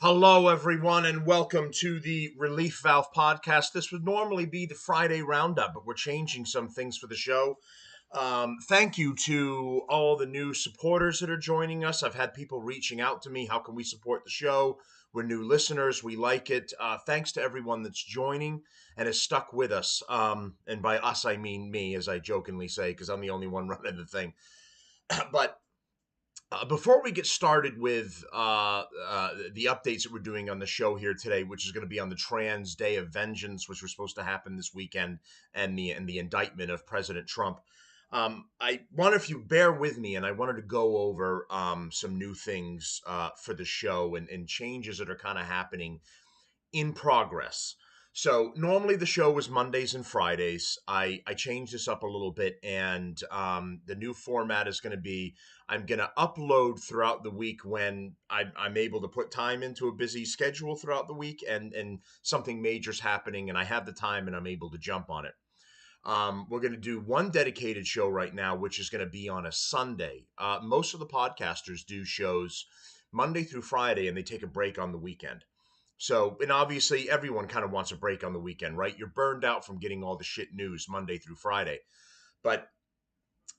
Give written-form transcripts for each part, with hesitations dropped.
Hello, everyone, and welcome to the Relief Valve podcast. This would normally be the Friday roundup, but we're changing some things for the show. Thank you to all the new supporters that are joining us. I've had people reaching out to me. How can we support the show? We're new listeners. We like it. Thanks to everyone that's joining and has stuck with us. And by us, I mean me, as I jokingly say, because I'm the only one running the thing. But before we get started with the updates that we're doing on the show here today, which is going to be on the Trans Day of Vengeance, which was supposed to happen this weekend, and the indictment of President Trump, I wonder if you bear with me, and I wanted to go over some new things for the show and changes that are kind of happening in progress. So normally the show was Mondays and Fridays. I changed this up a little bit, and the new format is going to be I'm going to upload throughout the week when I'm able to put time into a busy schedule throughout the week, and something major's happening, and I have the time and I'm able to jump on it. We're going to do one dedicated show right now, which is going to be on a Sunday. Most of the podcasters do shows Monday through Friday, and they take a break on the weekend. So, and obviously everyone kind of wants a break on the weekend, right? You're burned out from getting all the shit news Monday through Friday. But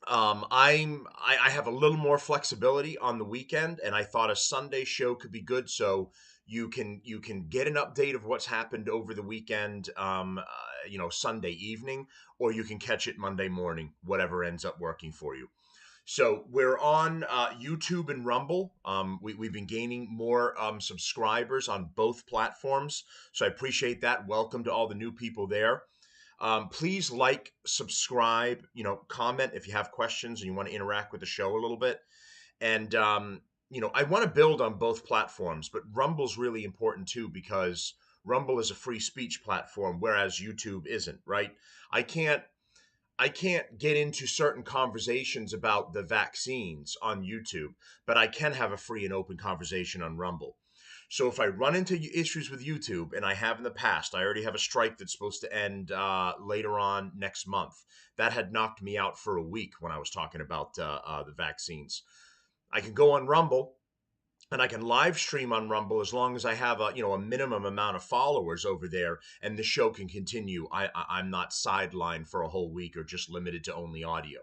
I have a little more flexibility on the weekend, and I thought a Sunday show could be good. So you can get an update of what's happened over the weekend, Sunday evening, or you can catch it Monday morning, whatever ends up working for you. So we're on YouTube and Rumble. We've been gaining more subscribers on both platforms. So I appreciate that. Welcome to all the new people there. Please like, subscribe, comment if you have questions and you want to interact with the show a little bit. And, I want to build on both platforms, but Rumble's really important too because Rumble is a free speech platform, whereas YouTube isn't, right? I can't I can't get into certain conversations about the vaccines on YouTube, but I can have a free and open conversation on Rumble. So if I run into issues with YouTube, and I have in the past, I already have a strike that's supposed to end later on next month. That had knocked me out for a week when I was talking about the vaccines. I can go on Rumble and I can live stream on Rumble as long as I have a minimum amount of followers over there, and the show can continue. I'm not sidelined for a whole week or just limited to only audio.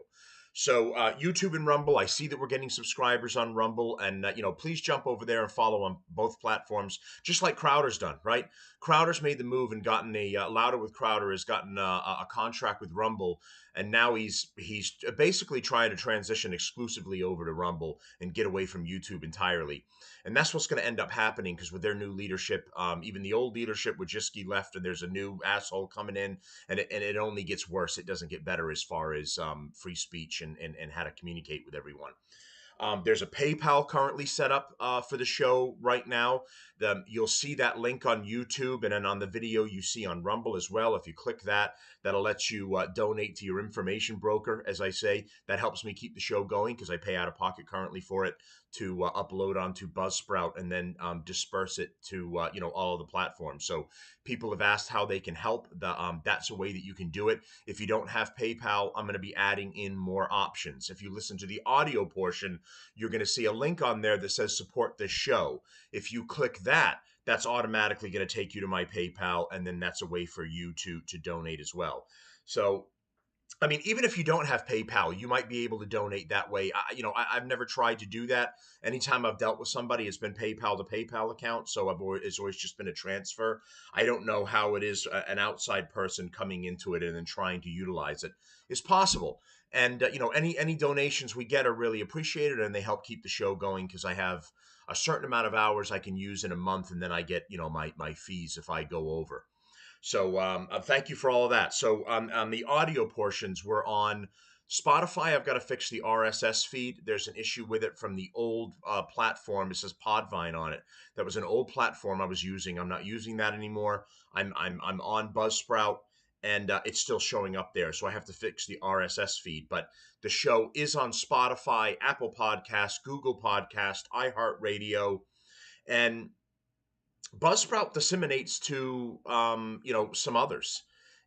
So YouTube and Rumble, I see that we're getting subscribers on Rumble, and please jump over there and follow on both platforms, just like Crowder's done. Right? Crowder's made the move and gotten Louder with Crowder has gotten a contract with Rumble, and now he's basically trying to transition exclusively over to Rumble and get away from YouTube entirely. And that's what's going to end up happening because with their new leadership, even the old leadership with Jiski left, and there's a new asshole coming in, and it only gets worse. It doesn't get better as far as free speech and how to communicate with everyone. There's a PayPal currently set up for the show right now. You'll see that link on YouTube, and then on the video you see on Rumble as well. If you click that, that'll let you donate to your information broker. As I say, that helps me keep the show going because I pay out of pocket currently for it to upload onto Buzzsprout and then disperse it to all of the platforms. So people have asked how they can help. That's a way that you can do it. If you don't have PayPal, I'm going to be adding in more options. If you listen to the audio portion, you're going to see a link on there that says support this show. If you click that, that's automatically going to take you to my PayPal, and then that's a way for you to donate as well. So I mean, even if you don't have PayPal, you might be able to donate that way. I've never tried to do that. Anytime I've dealt with somebody, it's been PayPal to PayPal account, so it's always just been a transfer. I don't know how it is an outside person coming into it and then trying to utilize it. It's possible, and any donations we get are really appreciated, and they help keep the show going because I have a certain amount of hours I can use in a month, and then I get my fees if I go over. So thank you for all of that. So on the audio portions, we're on Spotify. I've got to fix the RSS feed. There's an issue with it from the old platform. It says Podvine on it. That was an old platform I was using. I'm not using that anymore. I'm on Buzzsprout, and it's still showing up there. So I have to fix the RSS feed. But the show is on Spotify, Apple Podcast, Google Podcast, iHeartRadio, and Buzzsprout disseminates to some others.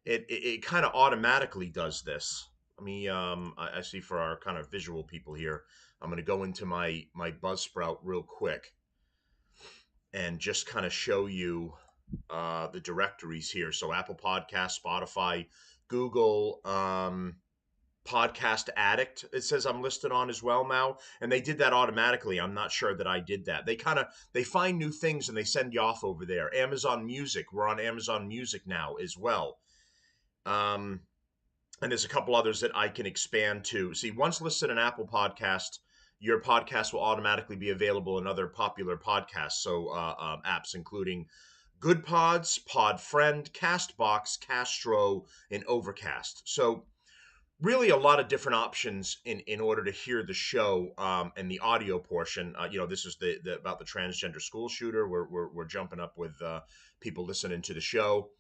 It kind of automatically does this. Let me I see for our kind of visual people here. I'm going to go into my Buzzsprout real quick. and just kind of show you the directories here. So Apple Podcast, Spotify, Google, Podcast Addict. It says I'm listed on as well now, and they did that automatically. I'm not sure that I did that. They find new things and they send you off over there. Amazon Music. We're on Amazon Music now as well. Um, and there's a couple others that I can expand to. See, once listed in Apple Podcast, your podcast will automatically be available in other popular podcasts, so apps including Good Pods, Podfriend, Castbox, Castro, and Overcast. So really a lot of different options in order to hear the show, and the audio portion. This is the about the transgender school shooter. We're jumping up with people listening to the show.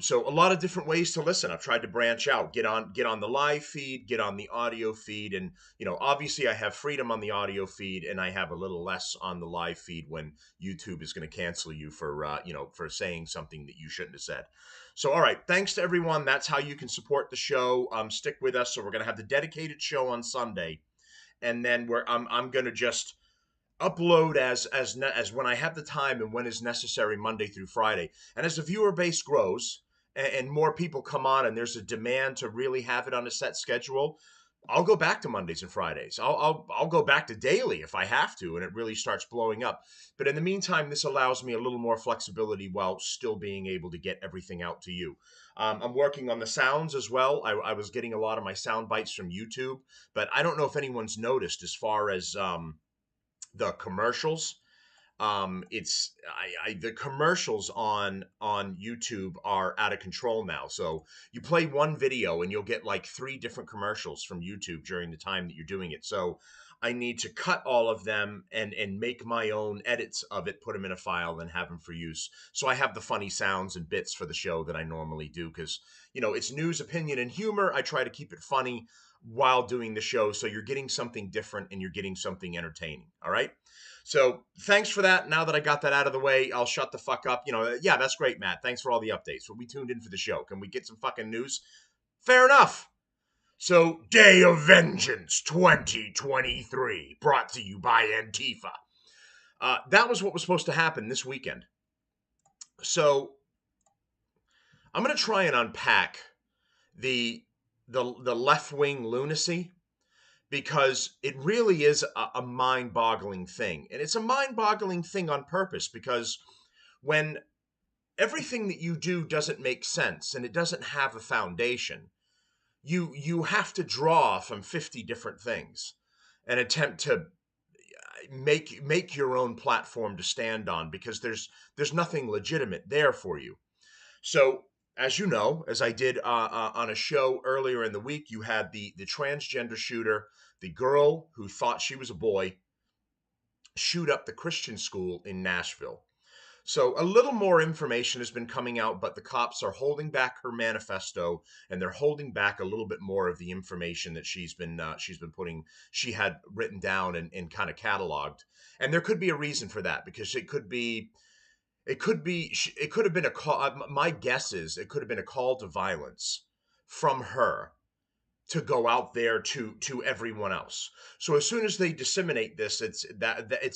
So a lot of different ways to listen. I've tried to branch out, get on the live feed, get on the audio feed, and obviously I have freedom on the audio feed, and I have a little less on the live feed when YouTube is going to cancel you for for saying something that you shouldn't have said. So all right, thanks to everyone. That's how you can support the show. Stick with us. So we're going to have the dedicated show on Sunday, and then I'm going to just upload as when I have the time and when is necessary, Monday through Friday. And as the viewer base grows and more people come on and there's a demand to really have it on a set schedule, I'll go back to Mondays and Fridays. I'll go back to daily if I have to, and it really starts blowing up. But in the meantime, this allows me a little more flexibility while still being able to get everything out to you. I'm working on the sounds as well. I was getting a lot of my sound bites from YouTube, but I don't know if anyone's noticed as far as the commercials. It's the commercials on YouTube are out of control now. So you play one video and you'll get like three different commercials from YouTube during the time that you're doing it. So I need to cut all of them and make my own edits of it, put them in a file, and have them for use. So I have the funny sounds and bits for the show that I normally do because it's news, opinion, and humor. I try to keep it funny while doing the show, so you're getting something different and you're getting something entertaining. All right. So thanks for that. Now that I got that out of the way, I'll shut the fuck up. Yeah, that's great, Matt. Thanks for all the updates. Well, we tuned in for the show. Can we get some fucking news? Fair enough. So, Day of Vengeance 2023, brought to you by Antifa. That was what was supposed to happen this weekend. So, I'm going to try and unpack the left-wing lunacy, because it really is a mind-boggling thing. And it's a mind-boggling thing on purpose, because when everything that you do doesn't make sense and it doesn't have a foundation, you have to draw from 50 different things and attempt to make your own platform to stand on, because there's nothing legitimate there for you. So, as you know, as I did on a show earlier in the week, you had the transgender shooter, the girl who thought she was a boy, shoot up the Christian school in Nashville. So a little more information has been coming out, but the cops are holding back her manifesto, and they're holding back a little bit more of the information that she had written down and kind of cataloged. And there could be a reason for that, because it could have been a call. My guess is it could have been a call to violence from her to go out there to everyone else. So as soon as they disseminate this, it's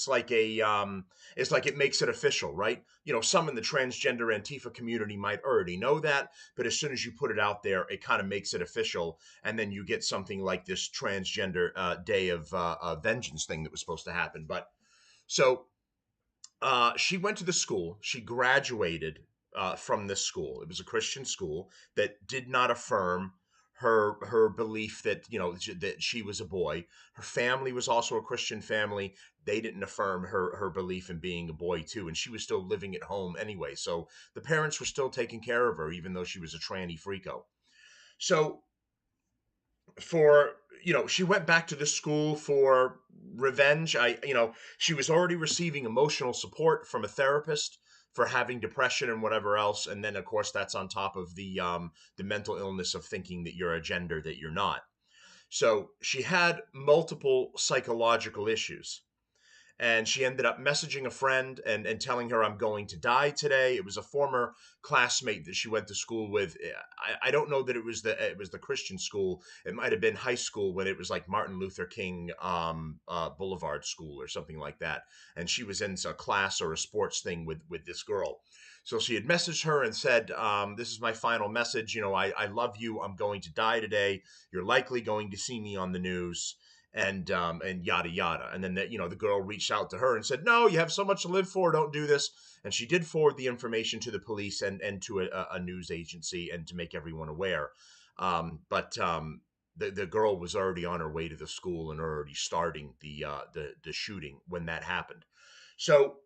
like it makes it official, right? Some in the transgender Antifa community might already know that, but as soon as you put it out there, it kind of makes it official, and then you get something like this transgender day of vengeance thing that was supposed to happen. But so she went to the school. She graduated from this school. It was a Christian school that did not affirm her belief that that she was a boy. Her family was also a Christian family. They didn't affirm her belief in being a boy too, and she was still living at home anyway. So the parents were still taking care of her, even though she was a tranny freako. So for she went back to the school for revenge. She was already receiving emotional support from a therapist for having depression and whatever else, and then of course that's on top of the mental illness of thinking that you're a gender that you're not. So she had multiple psychological issues, And she ended up messaging a friend and telling her, I'm going to die today. It was a former classmate that she went to school with. I don't know that it was the Christian school. It might have been high school when it was like Martin Luther King Boulevard School or something like that. And she was in a class or a sports thing with this girl. So she had messaged her and said, this is my final message. You know, I love you. I'm going to die today. You're likely going to see me on the news, and yada yada. And then the girl reached out to her and said, no, you have so much to live for, don't do this. And she did forward the information to the police and to a news agency, and to make everyone aware. But the girl was already on her way to the school and already starting the shooting when that happened. So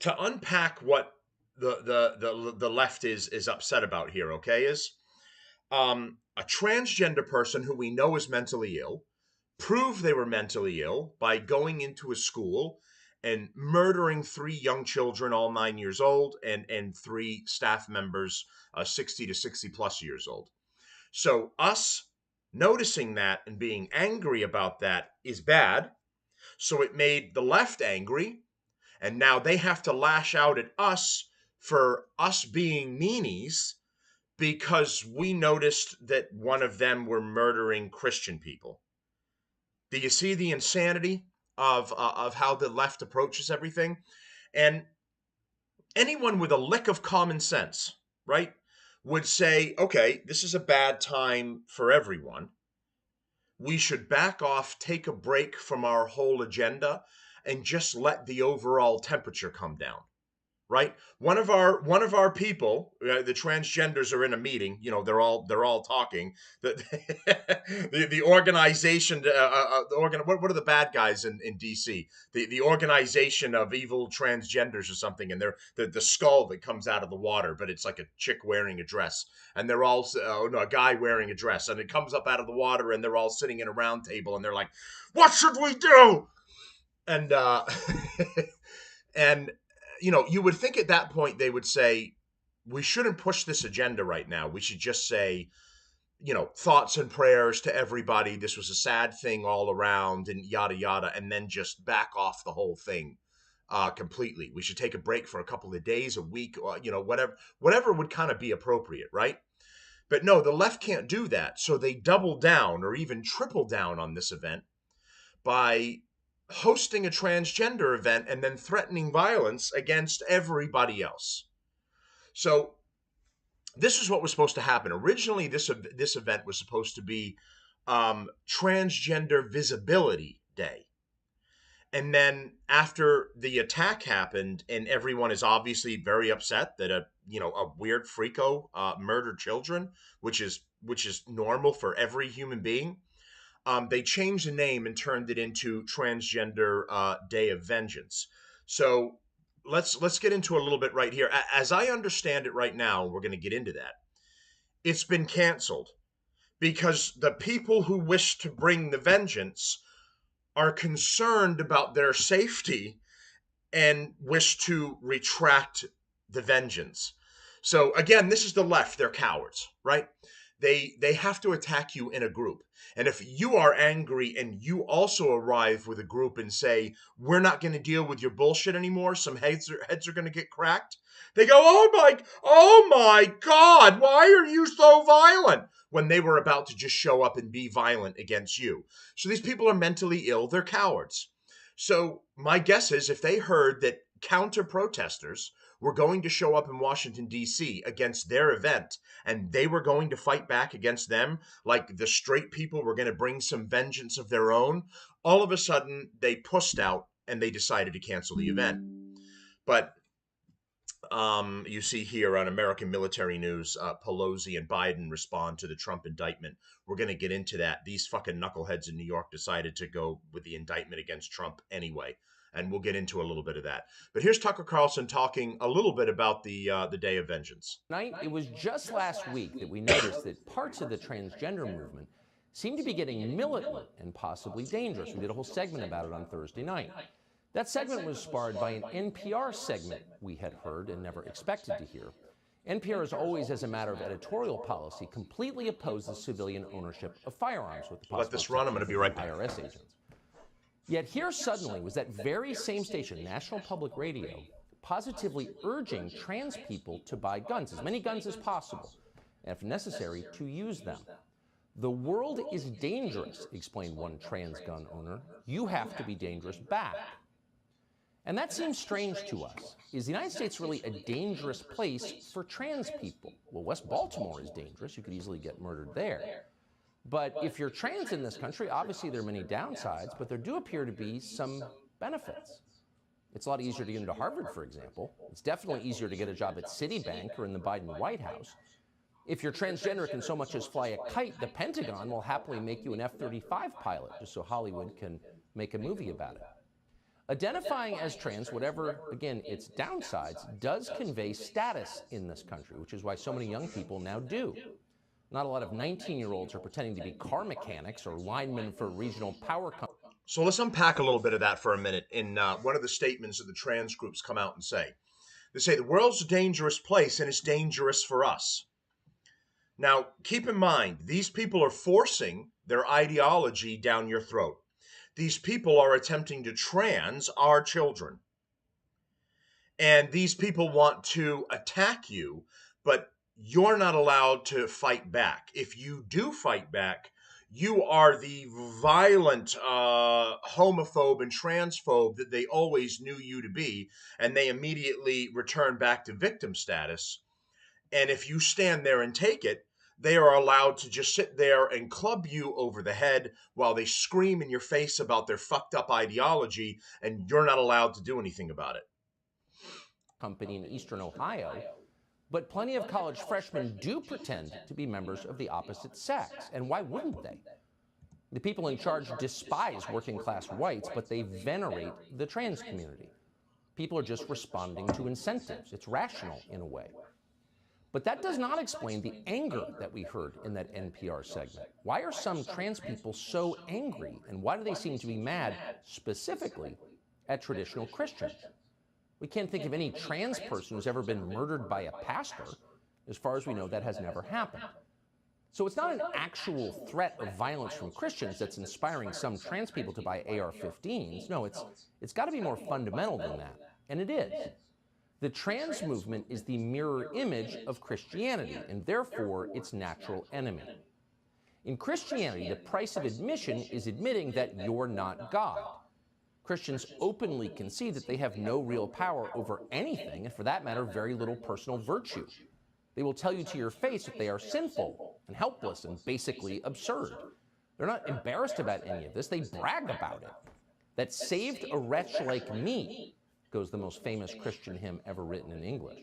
to unpack what the left is upset about here, okay, is a transgender person who we know is mentally ill prove they were mentally ill by going into a school and murdering 3 young children, all 9 years old, and 3 staff members, 60 to 60 plus years old. So us noticing that and being angry about that is bad. So it made the left angry, and now they have to lash out at us for us being meanies because we noticed that one of them were murdering Christian people. Do you see the insanity of how the left approaches everything? And anyone with a lick of common sense, right, would say, okay, this is a bad time for everyone. We should back off, take a break from our whole agenda, and just let the overall temperature come down. Right? One of our people, the transgenders, are in a meeting. You know, they're all talking. The organization, what are the bad guys in DC? The organization of evil transgenders or something, and they're the skull that comes out of the water, but it's like a chick wearing a dress, and they're all no, a guy wearing a dress, and it comes up out of the water, and they're all sitting in a round table, and they're like, "What should we do?" And and you would think at that point they would say, we shouldn't push this agenda right now. We should just say, thoughts and prayers to everybody. This was a sad thing all around, and yada yada, and then just back off the whole thing completely. We should take a break for a couple of days, a week, or whatever would kind of be appropriate, right? But no, the left can't do that. So they double down or even triple down on this event by hosting a transgender event and then threatening violence against everybody else. So this is what was supposed to happen. Originally, this event was supposed to be Transgender Visibility Day. And then after the attack happened, and everyone is obviously very upset that a weird freako murdered children, which is normal for every human being. They changed the name and turned it into Transgender Day of Vengeance. So let's get into a little bit right here. As I understand it right now, we're going to get into that. It's been canceled because the people who wish to bring the vengeance are concerned about their safety and wish to retract the vengeance. So again, this is the left. They're cowards, right? They have to attack you in a group. And if you are angry and you also arrive with a group and say, we're not going to deal with your bullshit anymore, some heads are going to get cracked. They go, oh my God, why are you so violent? When they were about to just show up and be violent against you. So these people are mentally ill. They're cowards. So my guess is if they heard that counter protesters were going to show up in Washington, D.C. against their event, and they were going to fight back against them, like the straight people were going to bring some vengeance of their own, all of a sudden they pushed out and they decided to cancel the event. But you see here on American Military News, Pelosi and Biden respond to the Trump indictment. We're going to get into that. These fucking knuckleheads in New York decided to go with the indictment against Trump anyway. And we'll get into a little bit of that. But here's Tucker Carlson talking a little bit about the Day of Vengeance. It was just last week that we noticed that parts of the transgender movement seem to be getting militant and possibly dangerous. We did a whole segment about it on Thursday night. That segment was sparred by an NPR segment we had heard and never expected to hear. NPR is always, as a matter of editorial policy, completely opposed to civilian ownership of firearms with the possible Let this run. I'm going to be right back. IRS agents. Yet here suddenly was that very same station, National Public Radio, positively urging trans people to buy guns, as many guns as possible, and if necessary, to use them. The world is dangerous, explained one trans gun owner. You have to be dangerous back. And that seems strange to us. Is the United States really a dangerous place for trans people? Well, West Baltimore is dangerous. You could easily get murdered there. But if you're trans in this country, obviously there are many downsides, but there do appear to be some benefits. It's a lot easier to get into Harvard, for example. It's definitely easier to get a job at Citibank or in the Biden White House. If you're transgender can so much as fly a kite, the Pentagon will happily make you an F-35 pilot, just so Hollywood can make a movie about it. Identifying as trans, whatever, again, its downsides, does convey status in this country, which is why so many young people now do. Not a lot of 19-year-olds are pretending to be car mechanics or linemen for regional power companies. So let's unpack a little bit of that for a minute. In one of the statements that the trans groups come out and say, they say the world's a dangerous place and it's dangerous for us. Now, keep in mind, these people are forcing their ideology down your throat. These people are attempting to trans our children. And these people want to attack you, but you're not allowed to fight back. If you do fight back, you are the violent homophobe and transphobe that they always knew you to be, and they immediately return back to victim status. And if you stand there and take it, they are allowed to just sit there and club you over the head while they scream in your face about their fucked up ideology, and you're not allowed to do anything about it. Company in Eastern Ohio, but plenty of college freshmen do pretend to be members of the opposite sex, and why wouldn't they? The people in charge despise working-class whites, but they venerate the trans community. People are just responding to incentives. It's rational in a way. But that does not explain the anger that we heard in that NPR segment. Why are some trans people so angry, and why do they seem to be mad specifically at traditional Christians? We can't think of any trans person who's ever been murdered by a pastor. As far as we know, that has never happened. So it's not an actual threat of violence from Christians that's inspiring some trans people to buy AR-15s. No, it's got to be more fundamental than that, and it is. The trans movement is the mirror image of Christianity, and therefore its natural enemy. In Christianity, the price of admission is admitting that you're not God. Christians openly concede that they have no real power over anything, and for that matter, very little personal virtue. They will tell you to your face that they are sinful and helpless and basically absurd. They're not embarrassed about any of this, they brag about it. That saved a wretch like me, goes the most famous Christian hymn ever written in English.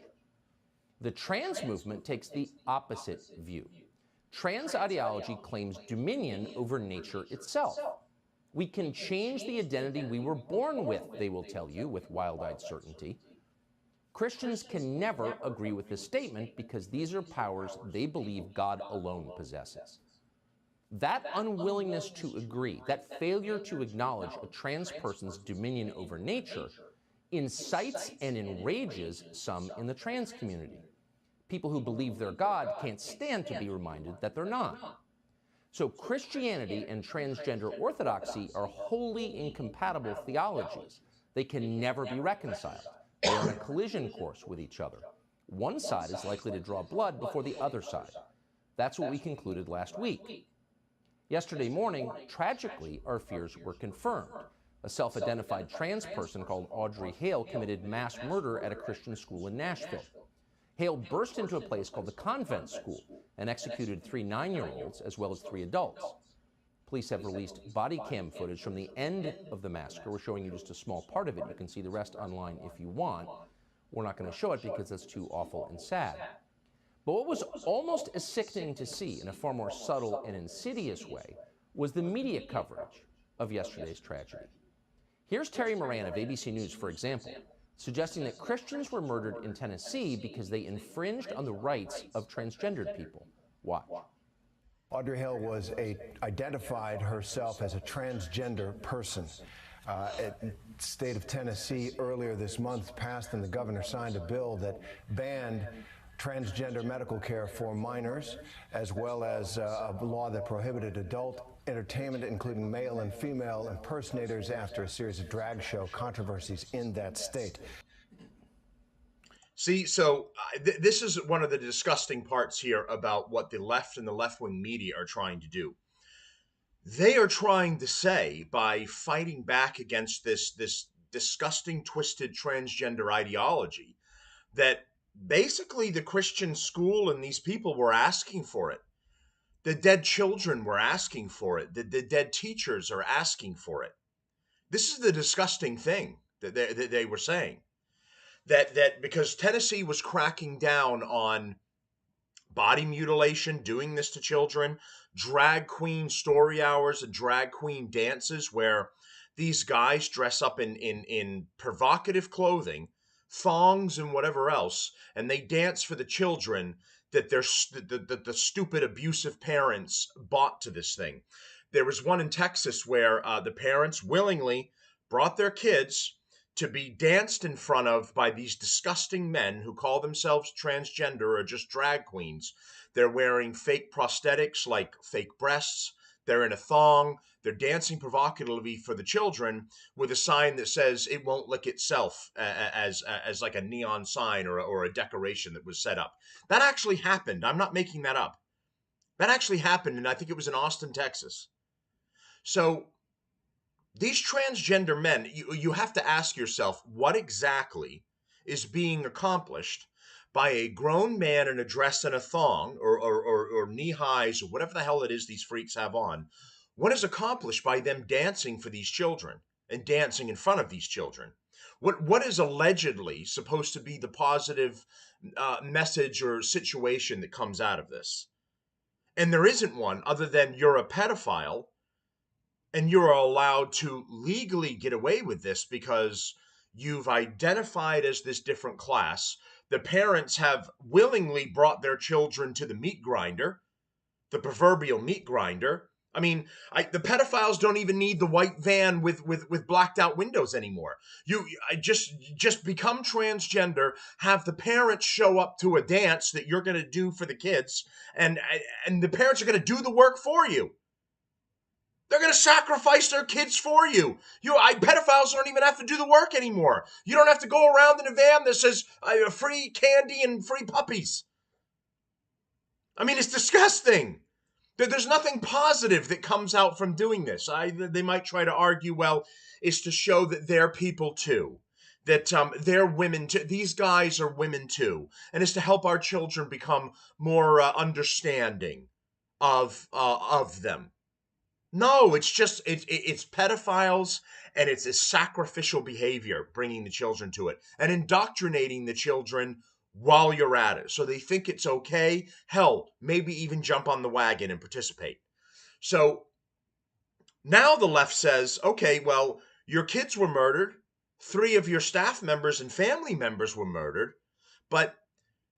The trans movement takes the opposite view. Trans ideology claims dominion over nature itself. We can change the identity we were born with, they will tell you with wild-eyed certainty. Christians can never agree with this statement because these are powers they believe God alone possesses. That unwillingness to agree, that failure to acknowledge a trans person's dominion over nature, incites and enrages some in the trans community. People who believe they're God can't stand to be reminded that they're not. So Christianity and transgender orthodoxy are wholly incompatible theologies. They can never be reconciled. They're on a collision course with each other. One side is likely to draw blood before the other side. That's what we concluded last week. Yesterday morning, tragically, our fears were confirmed. A self-identified trans person called Audrey Hale committed mass murder at a Christian school in Nashville. Hale burst into a place called the Convent School and executed 3 9-year-olds as well as 3 adults. Police have released body cam footage from the end of the massacre. We're showing you just a small part of it. You can see the rest online if you want. We're not going to show it because it's too awful and sad. But what was almost as sickening to see in a far more subtle and insidious way was the media coverage of yesterday's tragedy. Here's Terry Moran of ABC News, for example, suggesting that Christians were murdered in Tennessee because they infringed on the rights of transgendered people. Watch. Audrey Hale identified herself as a transgender person. The state of Tennessee earlier this month passed and the governor signed a bill that banned transgender medical care for minors, as well as a law that prohibited adult entertainment, including male and female impersonators, after a series of drag show controversies in that state. See, so this is one of the disgusting parts here about what the left and the left-wing media are trying to do. They are trying to say, by fighting back against this disgusting, twisted transgender ideology, that basically the Christian school and these people were asking for it. The dead children were asking for it. The dead teachers are asking for it. This is the disgusting thing that they were saying. That because Tennessee was cracking down on body mutilation, doing this to children, drag queen story hours and drag queen dances where these guys dress up in provocative clothing, thongs and whatever else, and they dance for the children that the stupid abusive parents bought to this thing. There was one in Texas where the parents willingly brought their kids to be danced in front of by these disgusting men who call themselves transgender or just drag queens. They're wearing fake prosthetics like fake breasts. They're in a thong. They're dancing provocatively for the children with a sign that says "it won't lick itself" as like a neon sign or a decoration that was set up. That actually happened. I'm not making that up. That actually happened, and I think it was in Austin, Texas. So these transgender men, you have to ask yourself, what exactly is being accomplished by a grown man in a dress and a thong or knee highs or whatever the hell it is these freaks have on? What is accomplished by them dancing for these children and dancing in front of these children? What is allegedly supposed to be the positive message or situation that comes out of this? And there isn't one other than you're a pedophile and you're allowed to legally get away with this because you've identified as this different class. The parents have willingly brought their children to the meat grinder, the proverbial meat grinder. I mean, the pedophiles don't even need the white van with blacked out windows anymore. I just become transgender, have the parents show up to a dance that you're going to do for the kids, and the parents are going to do the work for you. They're going to sacrifice their kids for you. Pedophiles don't even have to do the work anymore. You don't have to go around in a van that says free candy and free puppies. I mean, it's disgusting. There's nothing positive that comes out from doing this. They might try to argue, well, it's to show that they're people too. That they're women too. These guys are women too. And it's to help our children become more understanding of them. No, it's just it's pedophiles, and it's a sacrificial behavior bringing the children to it and indoctrinating the children while you're at it. So they think it's okay. Hell, maybe even jump on the wagon and participate. So now the left says, okay, well, your kids were murdered. 3 of your staff members and family members were murdered, but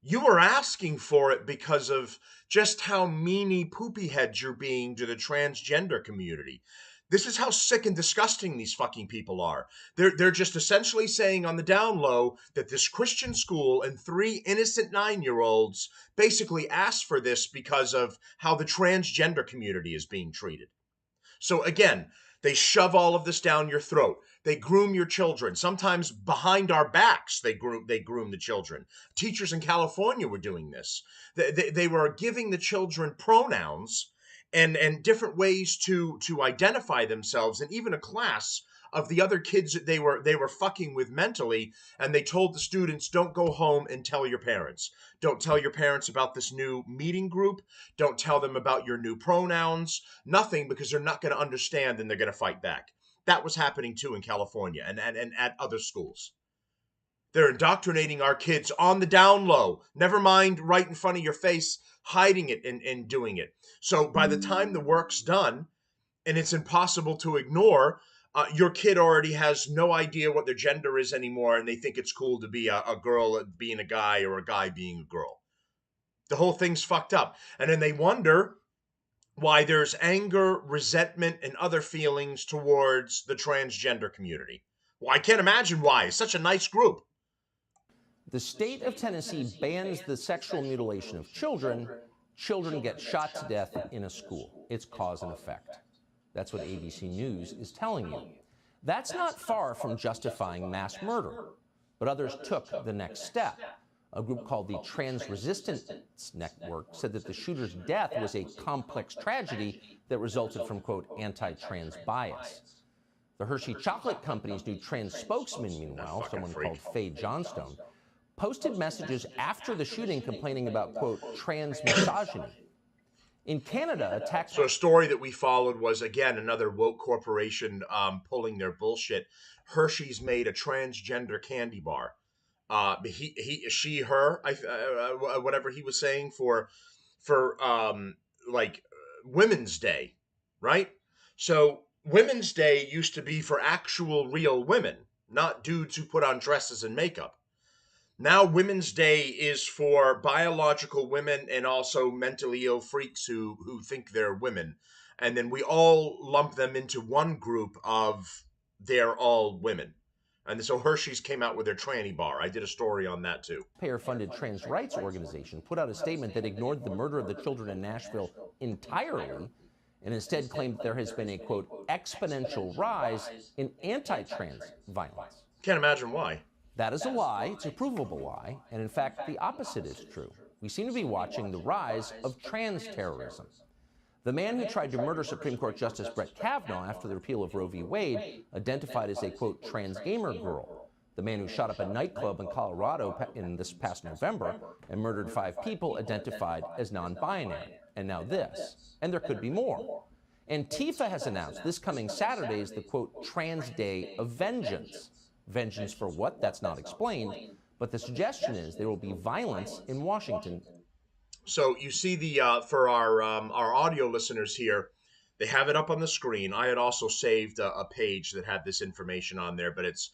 you were asking for it because of just how meany poopy heads you're being to the transgender community. This is how sick and disgusting these fucking people are. They're just essentially saying on the down low that this Christian school and 3 innocent 9-year-olds basically asked for this because of how the transgender community is being treated. So again, they shove all of this down your throat. They groom your children. Sometimes behind our backs, they groom the children. Teachers in California were doing this. They were giving the children pronouns and different ways to identify themselves, and even a class of the other kids that they were fucking with mentally, and they told the students, don't go home and tell your parents. Don't tell your parents about this new meeting group. Don't tell them about your new pronouns. Nothing, because they're not going to understand and they're going to fight back. That was happening too in California and at other schools. They're indoctrinating our kids on the down low. Never mind right in front of your face, hiding it and doing it. So by the time the work's done, and it's impossible to ignore, your kid already has no idea what their gender is anymore, and they think it's cool to be a girl being a guy or a guy being a girl. The whole thing's fucked up. And then they wonder why there's anger, resentment, and other feelings towards the transgender community. Well, I can't imagine why. It's such a nice group. The state of Tennessee bans the sexual mutilation of children. Children get shot to death in a school. It's cause and effect. That's what ABC News is telling you. That's not far from justifying mass murder, but others took the next step. A group called the Trans Resistance Network said that the shooter's death was a complex tragedy that resulted from, quote, anti-trans bias. The Hershey Chocolate Company's new trans spokesman, meanwhile, someone called Faye Johnstone, posted messages after the shooting complaining about, quote, trans misogyny. In Canada, attacks... So a story that we followed was, again, another woke corporation pulling their bullshit. Hershey's made a transgender candy bar. She, her, whatever he was saying for like Women's Day, right? So Women's Day used to be for actual real women, not dudes who put on dresses and makeup. Now Women's Day is for biological women and also mentally ill freaks who think they're women. And then we all lump them into one group of they're all women. And so Hershey's came out with their tranny bar. I did a story on that too. Taxpayer-funded trans rights organization put out a statement that ignored the murder of the children in Nashville entirely and instead claimed that there has been a, quote, exponential rise in anti-trans violence. Can't imagine why. That is a lie. It's a provable lie. And in fact, the opposite is true. We seem to be watching the rise of trans terrorism. The man who tried to murder Supreme Court Justice Brett Kavanaugh after the repeal of Roe v. Wade, identified as a, quote, trans gamer girl. The man who shot up a nightclub in Colorado in this past November and murdered 5 people, identified as non-binary. And now this. And there could be more. Antifa has announced this coming Saturday is the, quote, Trans Day of Vengeance. Vengeance for what? That's not explained. But the suggestion is there will be violence in Washington. So you see the for our audio listeners here, they have it up on the screen. I had also saved a page that had this information on there, but it's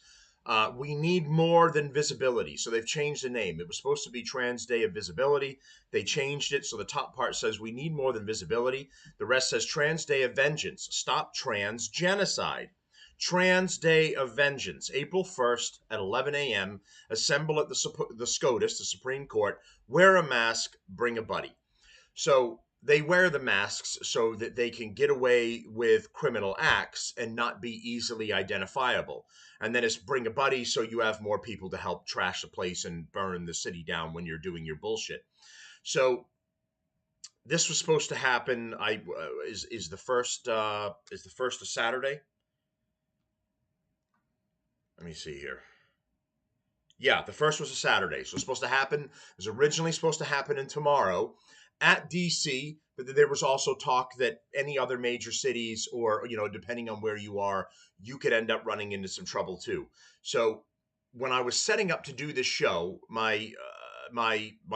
we need more than visibility. So they've changed the name. It was supposed to be Trans Day of Visibility. They changed it. So the top part says we need more than visibility. The rest says Trans Day of Vengeance. Stop trans genocide. Trans Day of Vengeance, April 1st at 11 a.m. Assemble at the SCOTUS, the Supreme Court. Wear a mask, bring a buddy. So they wear the masks so that they can get away with criminal acts and not be easily identifiable. And then it's bring a buddy so you have more people to help trash the place and burn the city down when you're doing your bullshit. So this was supposed to happen. Is the first a Saturday? Let me see here. Yeah, the first was a Saturday. So it's supposed to happen. It was originally supposed to happen in tomorrow at D.C., but there was also talk that any other major cities or, depending on where you are, you could end up running into some trouble too. So when I was setting up to do this show, my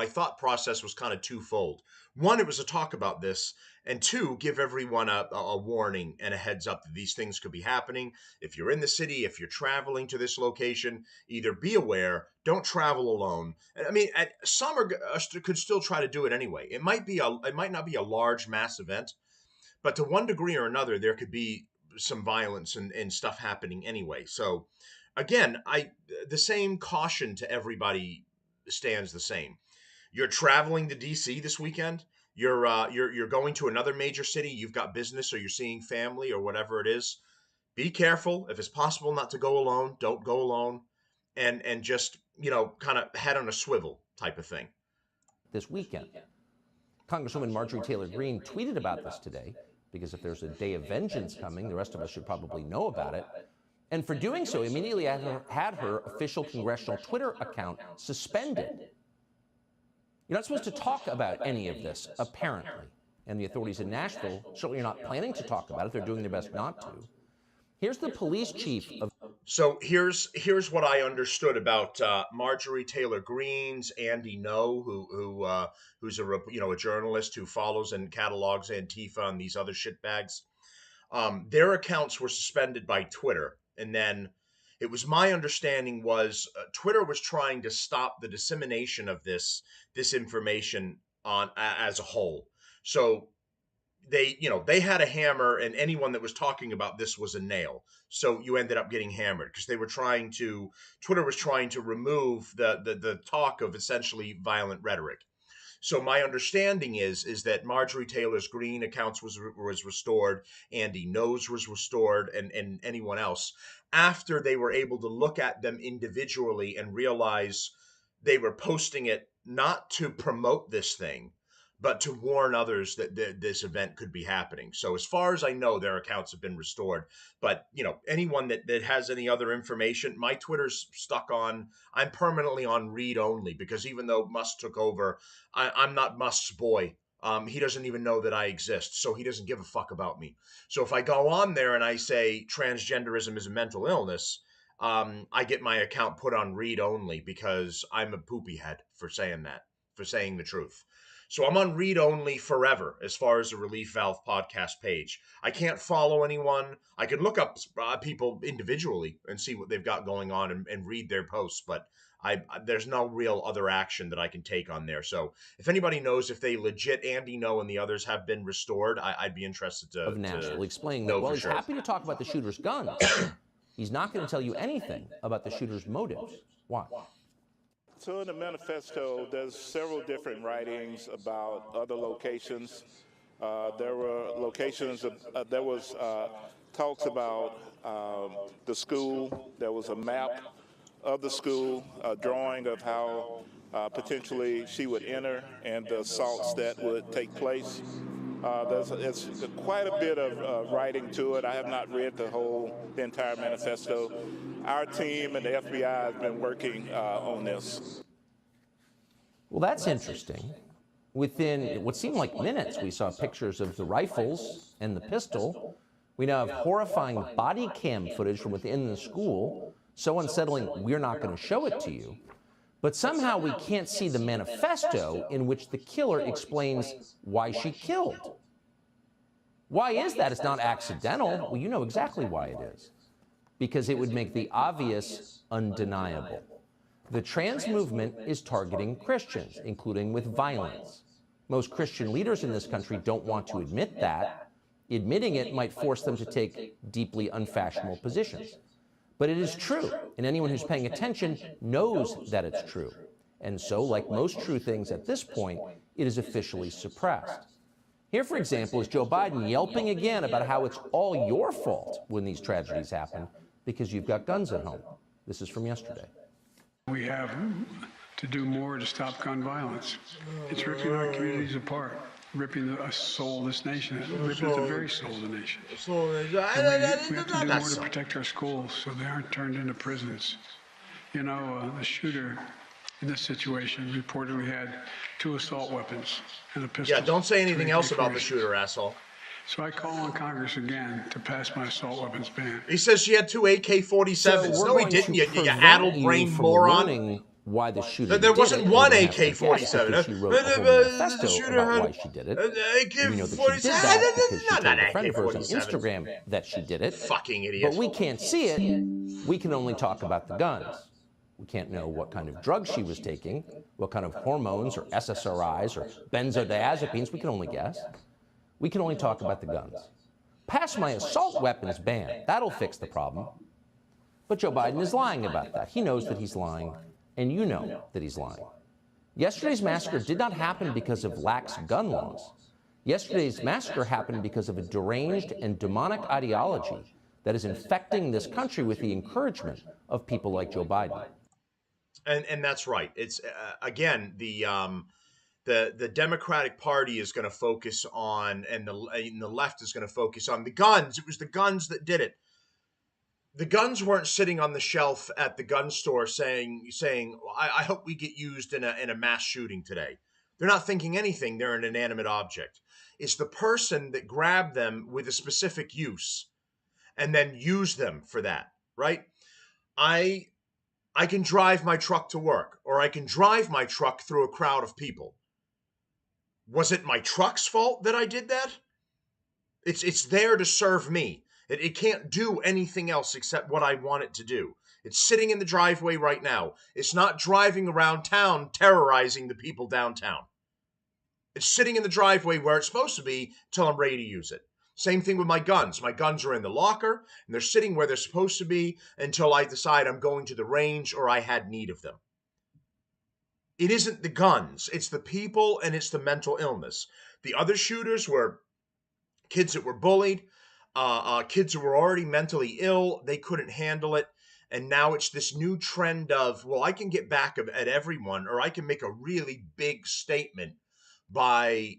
thought process was kind of twofold. One, it was a talk about this, and two, give everyone a warning and a heads up that these things could be happening. If you're in the city, if you're traveling to this location, either be aware, don't travel alone. I mean, some could still try to do it anyway. It might not be a large mass event, but to one degree or another, there could be some violence and stuff happening anyway. So again, the same caution to everybody stands the same. You're traveling to DC this weekend. You're going to another major city. You've got business or you're seeing family or whatever it is. Be careful. If it's possible not to go alone, don't go alone, and just kind of head on a swivel type of thing. This weekend, Congresswoman Marjorie Taylor Greene tweeted about this today because if there's a day of vengeance coming, the rest of us should probably know about it. And for doing so, immediately had her official congressional Twitter account suspended. You're not supposed to talk about any of this, apparently. And the authorities in Nashville certainly are not planning to talk about it. They're doing their best not to. Here's the police chief of... So here's what I understood about Marjorie Taylor Greene's Andy Ngo, who's a journalist who follows and catalogs Antifa and these other shitbags. Their accounts were suspended by Twitter, and then it was my understanding was Twitter was trying to stop the dissemination of this information as a whole. So they had a hammer, and anyone that was talking about this was a nail. So you ended up getting hammered because Twitter was trying to remove the talk of essentially violent rhetoric. So my understanding is that Marjorie Taylor's Greene accounts was restored, Andy No's was restored, and anyone else, after they were able to look at them individually and realize they were posting it not to promote this thing, but to warn others that this event could be happening. So as far as I know, their accounts have been restored. But, anyone that has any other information, my Twitter's stuck on, I'm permanently on read only, because even though Musk took over, I'm not Musk's boy. He doesn't even know that I exist, so he doesn't give a fuck about me. So if I go on there and I say transgenderism is a mental illness, I get my account put on read only because I'm a poopy head for saying that, for saying the truth. So I'm on read only forever as far as the Relief Valve podcast page. I can't follow anyone. I can look up people individually and see what they've got going on and read their posts, but there's no real other action that I can take on there. So if anybody knows if they legit, Andy No and the others, have been restored, I'd be interested to Of Nashville, explaining that know while for he's sure. happy to talk about the shooter's guns, he's not going to tell you anything about the shooter's motives. Why? So in the manifesto, there's several different writings about other locations. There were locations, there was talks about the school. There was a map of the school, a drawing of how potentially she would enter and the assaults that would take place. There's quite a bit of writing to it. I have not read the entire manifesto. Our team and the FBI has been working on this. Well, that's interesting. Within what seemed like minutes, we saw pictures of the rifles and the pistol. We now have horrifying body cam footage from within the school, so unsettling we're not going to show it to you. But somehow we can't see the manifesto in which the killer explains why she killed. Why is that? It's not accidental. Well, you know exactly why it is. Because it would make the obvious undeniable. The trans movement is targeting Christians, including with violence. Most Christian leaders in this country don't want to admit that. Admitting it might force them to take deeply unfashionable positions. But it is true, and anyone who's paying attention knows that it's true. And so, like most true things at this point, it is officially suppressed. Here, for example, is Joe Biden yelping again about how it's all your fault when these tragedies happen because you've got guns at home. This is from yesterday. We have to do more to stop gun violence. It's ripping our communities apart, ripping the soul of this nation, ripping the very soul of the nation. And we have to do more to protect our schools so they aren't turned into prisons. You know, the shooter in this situation reportedly had 2 assault weapons and a pistol. Yeah, don't say anything else about the shooter, asshole. So I call on Congress again to pass my assault weapons ban. He says she had 2 AK-47s. So no, he didn't, you addle-brained moron. Why the shooter There did wasn't it, one we have to guess AK-47. because she wrote a whole manifesto about why she did it. We know that she did that because she told a friend of hers on Instagram that she did it. Fucking idiot. But we can't see it. We can only talk about the guns. We can't know what kind of drugs she was taking, what kind of hormones or SSRIs or benzodiazepines. We can only guess. We can only talk about the guns. Pass my assault weapons ban. That'll fix the problem. But Joe Biden is lying about that. He knows that he's lying, and you know that he's lying. Yesterday's massacre did not happen because of lax gun laws. Yesterday's massacre happened because of a deranged and demonic ideology that is infecting this country with the encouragement of people like Joe Biden. And that's right. It's again the Democratic Party is going to focus on, and the left is going to focus on the guns. It was the guns that did it. The guns weren't sitting on the shelf at the gun store saying, I hope we get used in a mass shooting today. They're not thinking anything. They're an inanimate object. It's the person that grabbed them with a specific use and then used them for that, right? I can drive my truck to work, or I can drive my truck through a crowd of people. Was it my truck's fault that I did that? It's there to serve me. It can't do anything else except what I want it to do. It's sitting in the driveway right now. It's not driving around town terrorizing the people downtown. It's sitting in the driveway where it's supposed to be till I'm ready to use it. Same thing with my guns. My guns are in the locker, and they're sitting where they're supposed to be until I decide I'm going to the range or I had need of them. It isn't the guns, it's the people and it's the mental illness. The other shooters were kids that were bullied, kids who were already mentally ill. They couldn't handle it. And now it's this new trend of, well, I can get back at everyone, or I can make a really big statement by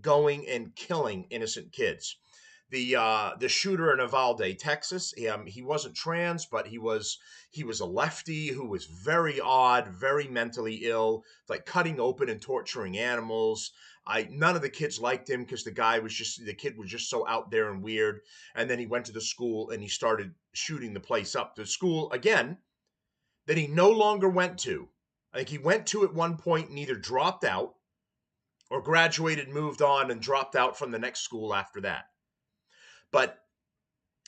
going and killing innocent kids. The shooter in Uvalde, Texas, he wasn't trans, but he was a lefty who was very odd, very mentally ill, like cutting open and torturing animals. None of the kids liked him because the kid was just so out there and weird. And then he went to the school and he started shooting the place up. The school again that he no longer went to. I think he went to at one point and either dropped out or graduated, moved on, and dropped out from the next school after that. But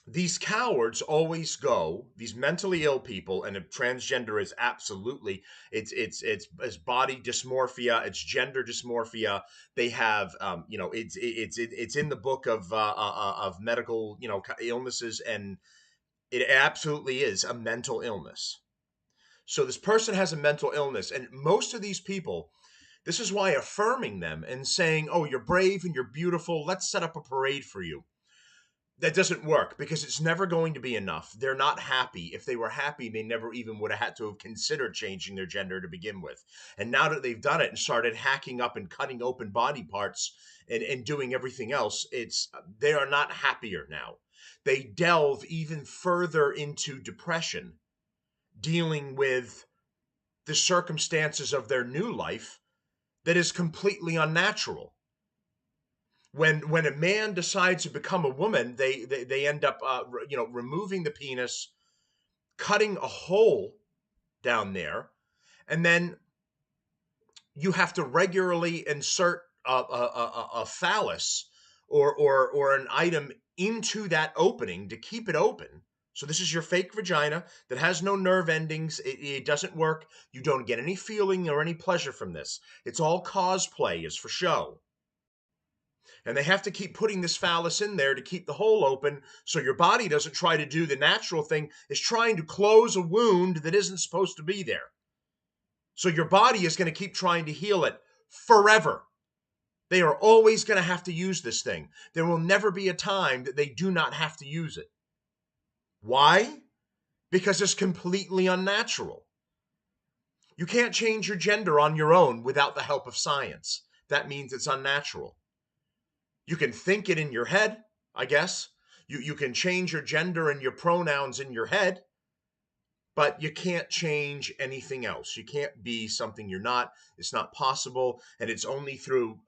these cowards always go, these mentally ill people, and transgender is absolutely, it's body dysmorphia, it's gender dysmorphia. They have it's in the book of medical illnesses, and it absolutely is a mental illness. So this person has a mental illness, and most of these people, this is why affirming them and saying, oh, you're brave and you're beautiful, let's set up a parade for you, that doesn't work, because it's never going to be enough. They're not happy. If they were happy, they never even would have had to have considered changing their gender to begin with. And now that they've done it and started hacking up and cutting open body parts and doing everything else, they are not happier now. They delve even further into depression, dealing with the circumstances of their new life that is completely unnatural. When a man decides to become a woman, they end up removing the penis, cutting a hole down there, and then you have to regularly insert a phallus or an item into that opening to keep it open. So this is your fake vagina that has no nerve endings. It doesn't work. You don't get any feeling or any pleasure from this. It's all cosplay, is for show. And they have to keep putting this phallus in there to keep the hole open, so your body doesn't try to do the natural thing, is trying to close a wound that isn't supposed to be there. So your body is going to keep trying to heal it forever. They are always going to have to use this thing. There will never be a time that they do not have to use it. Why? Because it's completely unnatural. You can't change your gender on your own without the help of science. That means it's unnatural. You can think it in your head, I guess. You can change your gender and your pronouns in your head, but you can't change anything else. You can't be something you're not. It's not possible, and it's only through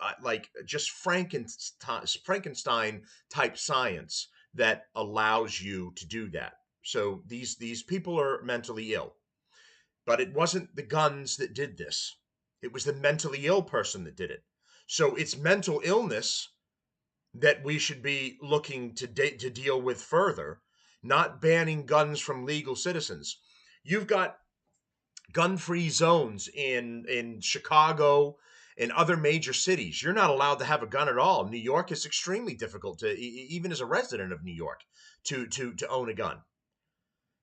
just Frankenstein type science that allows you to do that. So these people are mentally ill, but it wasn't the guns that did this. It was the mentally ill person that did it. So it's mental illness that we should be looking to deal with further, not banning guns from legal citizens. You've got gun-free zones in Chicago and other major cities. You're not allowed to have a gun at all. New York is extremely difficult to, even as a resident of New York, to own a gun.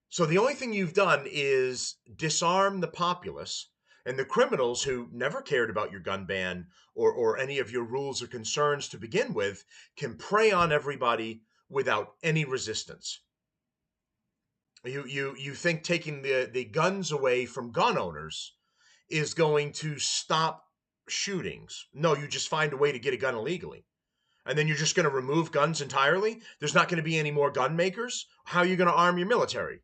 So the only thing you've done is disarm the populace, and the criminals who never cared about your gun ban or any of your rules or concerns to begin with can prey on everybody without any resistance. You think taking the guns away from gun owners is going to stop shootings. No, you just find a way to get a gun illegally. And then you're just going to remove guns entirely? There's not going to be any more gun makers? How are you going to arm your military?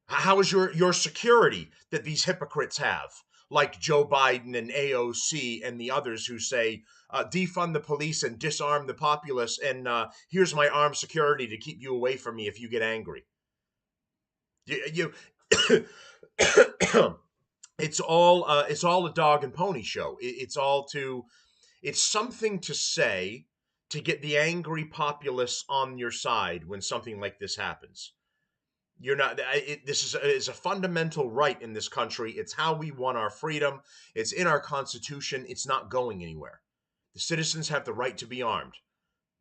How is your security that these hypocrites have, like Joe Biden and AOC and the others who say, defund the police and disarm the populace, and here's my armed security to keep you away from me if you get angry? It's all a dog and pony show. It's something to say to get the angry populace on your side when something like this happens. You're not. This is a fundamental right in this country. It's how we won our freedom. It's in our Constitution. It's not going anywhere. The citizens have the right to be armed,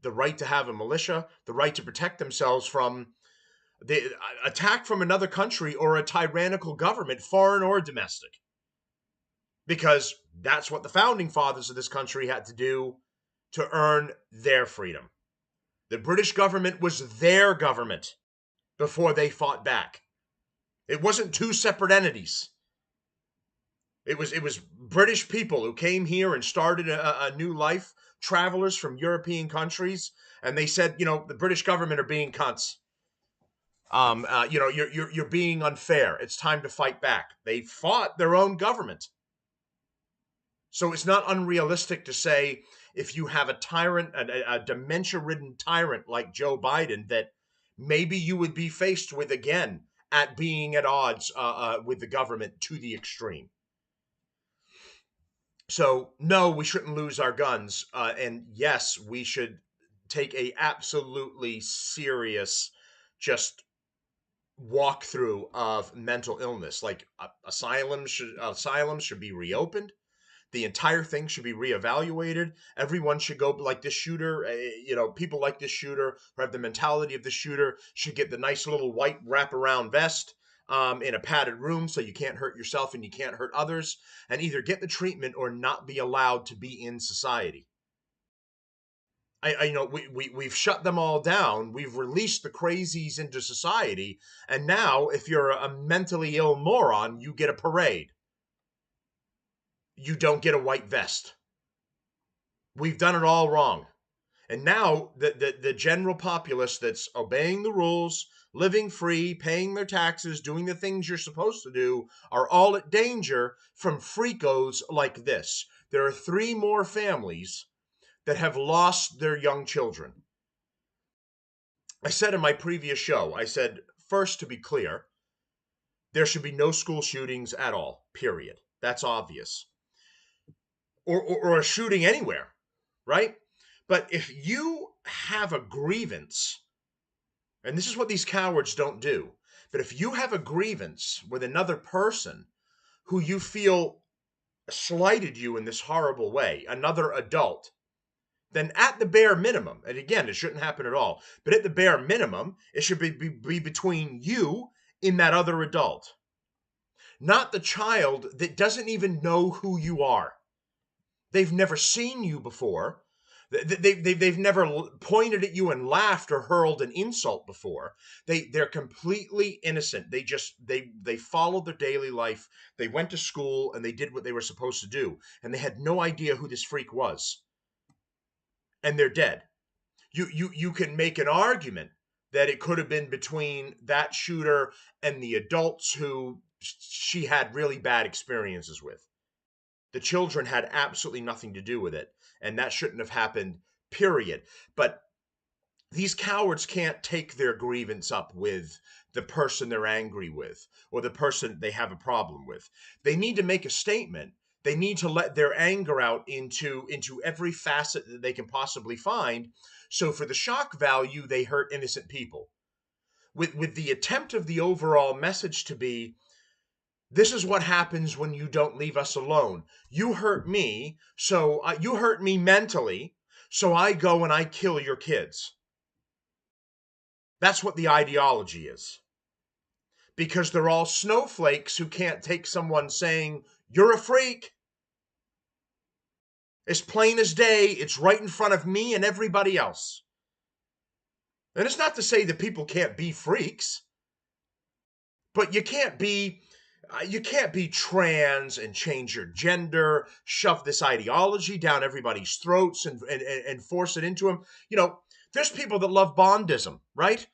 the right to have a militia, the right to protect themselves from the attack from another country or a tyrannical government, foreign or domestic. because that's what the founding fathers of this country had to do to earn their freedom. The British government was their government before they fought back. It wasn't two separate entities. It was British people who came here and started a new life, travelers from European countries, and they said, the British government are being cunts. You're being unfair. It's time to fight back. They fought their own government. So it's not unrealistic to say if you have a tyrant, a dementia-ridden tyrant like Joe Biden, that maybe you would be faced with again at being at odds with the government to the extreme. So no, we shouldn't lose our guns, and yes, we should take a absolutely serious, just walkthrough of mental illness. Like asylums should be reopened. The entire thing should be reevaluated. Everyone should go like this shooter. People like this shooter who have the mentality of the shooter should get the nice little white wraparound vest in a padded room so you can't hurt yourself and you can't hurt others, and either get the treatment or not be allowed to be in society. We've shut them all down. We've released the crazies into society, and now if you're a mentally ill moron, you get a parade. You don't get a white vest. We've done it all wrong. And now the general populace that's obeying the rules, living free, paying their taxes, doing the things you're supposed to do, are all at danger from freakos like this. There are 3 more families that have lost their young children. I said in my previous show, I said, first, to be clear, there should be no school shootings at all, period. That's obvious. Or a shooting anywhere, right? But if you have a grievance, and this is what these cowards don't do, but if you have a grievance with another person who you feel slighted you in this horrible way, another adult, then at the bare minimum, and again, it shouldn't happen at all, but at the bare minimum, it should be between you and that other adult, not the child that doesn't even know who you are. They've never seen you before. They've never pointed at you and laughed or hurled an insult before. They're completely innocent. They followed their daily life. They went to school and they did what they were supposed to do. And they had no idea who this freak was. And they're dead. You can make an argument that it could have been between that shooter and the adults who she had really bad experiences with. The children had absolutely nothing to do with it, and that shouldn't have happened, period. But these cowards can't take their grievance up with the person they're angry with or the person they have a problem with. They need to make a statement. They need to let their anger out into every facet that they can possibly find. So for the shock value, they hurt innocent people. With the attempt of the overall message to be, this is what happens when you don't leave us alone. You hurt me, so you hurt me mentally, so I go and I kill your kids. That's what the ideology is. Because they're all snowflakes who can't take someone saying, you're a freak. It's plain as day. It's right in front of me and everybody else. And it's not to say that people can't be freaks, but you can't be trans and change your gender, shove this ideology down everybody's throats and force it into them. There's people that love Bondism, right?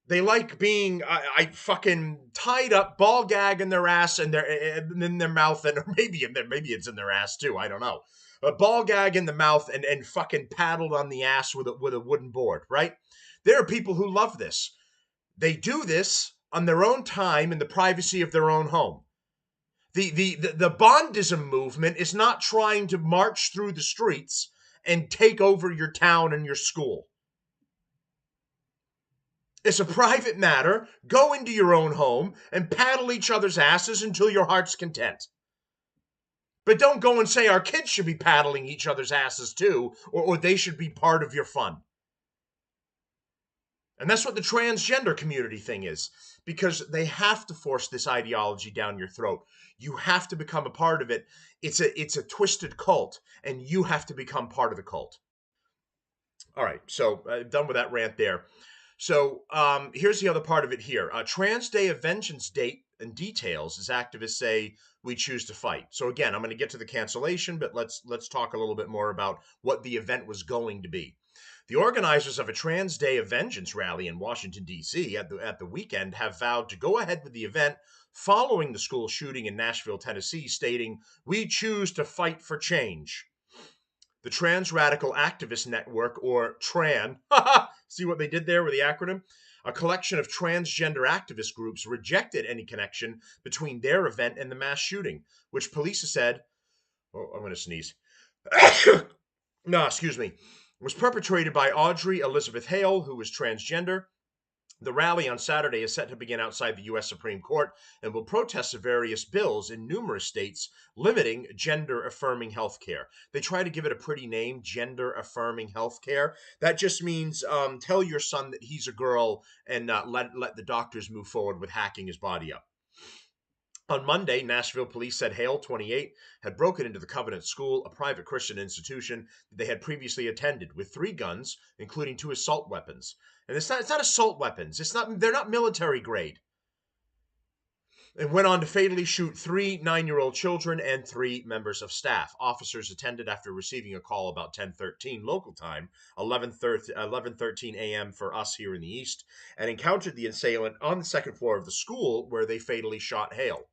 They like being fucking tied up, ball gag in their ass and in their mouth, and maybe it's in their ass too. I don't know. A ball gag in the mouth and fucking paddled on the ass with a wooden board, right? There are people who love this. They do this on their own time in the privacy of their own home. The Bondism movement is not trying to march through the streets and take over your town and your school. It's a private matter. Go into your own home and paddle each other's asses until your heart's content. But don't go and say our kids should be paddling each other's asses too, or they should be part of your fun. And that's what the transgender community thing is, because they have to force this ideology down your throat. You have to become a part of it. It's a twisted cult, and you have to become part of the cult. All right, so done with that rant there. So here's the other part of it here. Trans Day of Vengeance date and details as activists say we choose to fight. So again, I'm going to get to the cancellation, but let's talk a little bit more about what the event was going to be. The organizers of a Trans Day of Vengeance rally in Washington, D.C. at the weekend have vowed to go ahead with the event following the school shooting in Nashville, Tennessee, stating, "We choose to fight for change." The Trans Radical Activist Network, or TRAN, see what they did there with the acronym? A collection of transgender activist groups rejected any connection between their event and the mass shooting, which police said, oh, I'm going to sneeze. No, excuse me, was perpetrated by Audrey Elizabeth Hale, who was transgender. The rally on Saturday is set to begin outside the U.S. Supreme Court and will protest various bills in numerous states limiting gender-affirming health care. They try to give it a pretty name, gender-affirming health care. That just means tell your son that he's a girl and let the doctors move forward with hacking his body up. On Monday, Nashville police said Hale, 28, had broken into the Covenant School, a private Christian institution that they had previously attended, with 3 guns, including 2 assault weapons. And it's not assault weapons. They're not military grade. And went on to fatally shoot 3 9-year-old children and 3 members of staff. Officers attended after receiving a call about 10:13 local time, 11:13 a.m. for us here in the East, and encountered the assailant on the second floor of the school where they fatally shot Hale.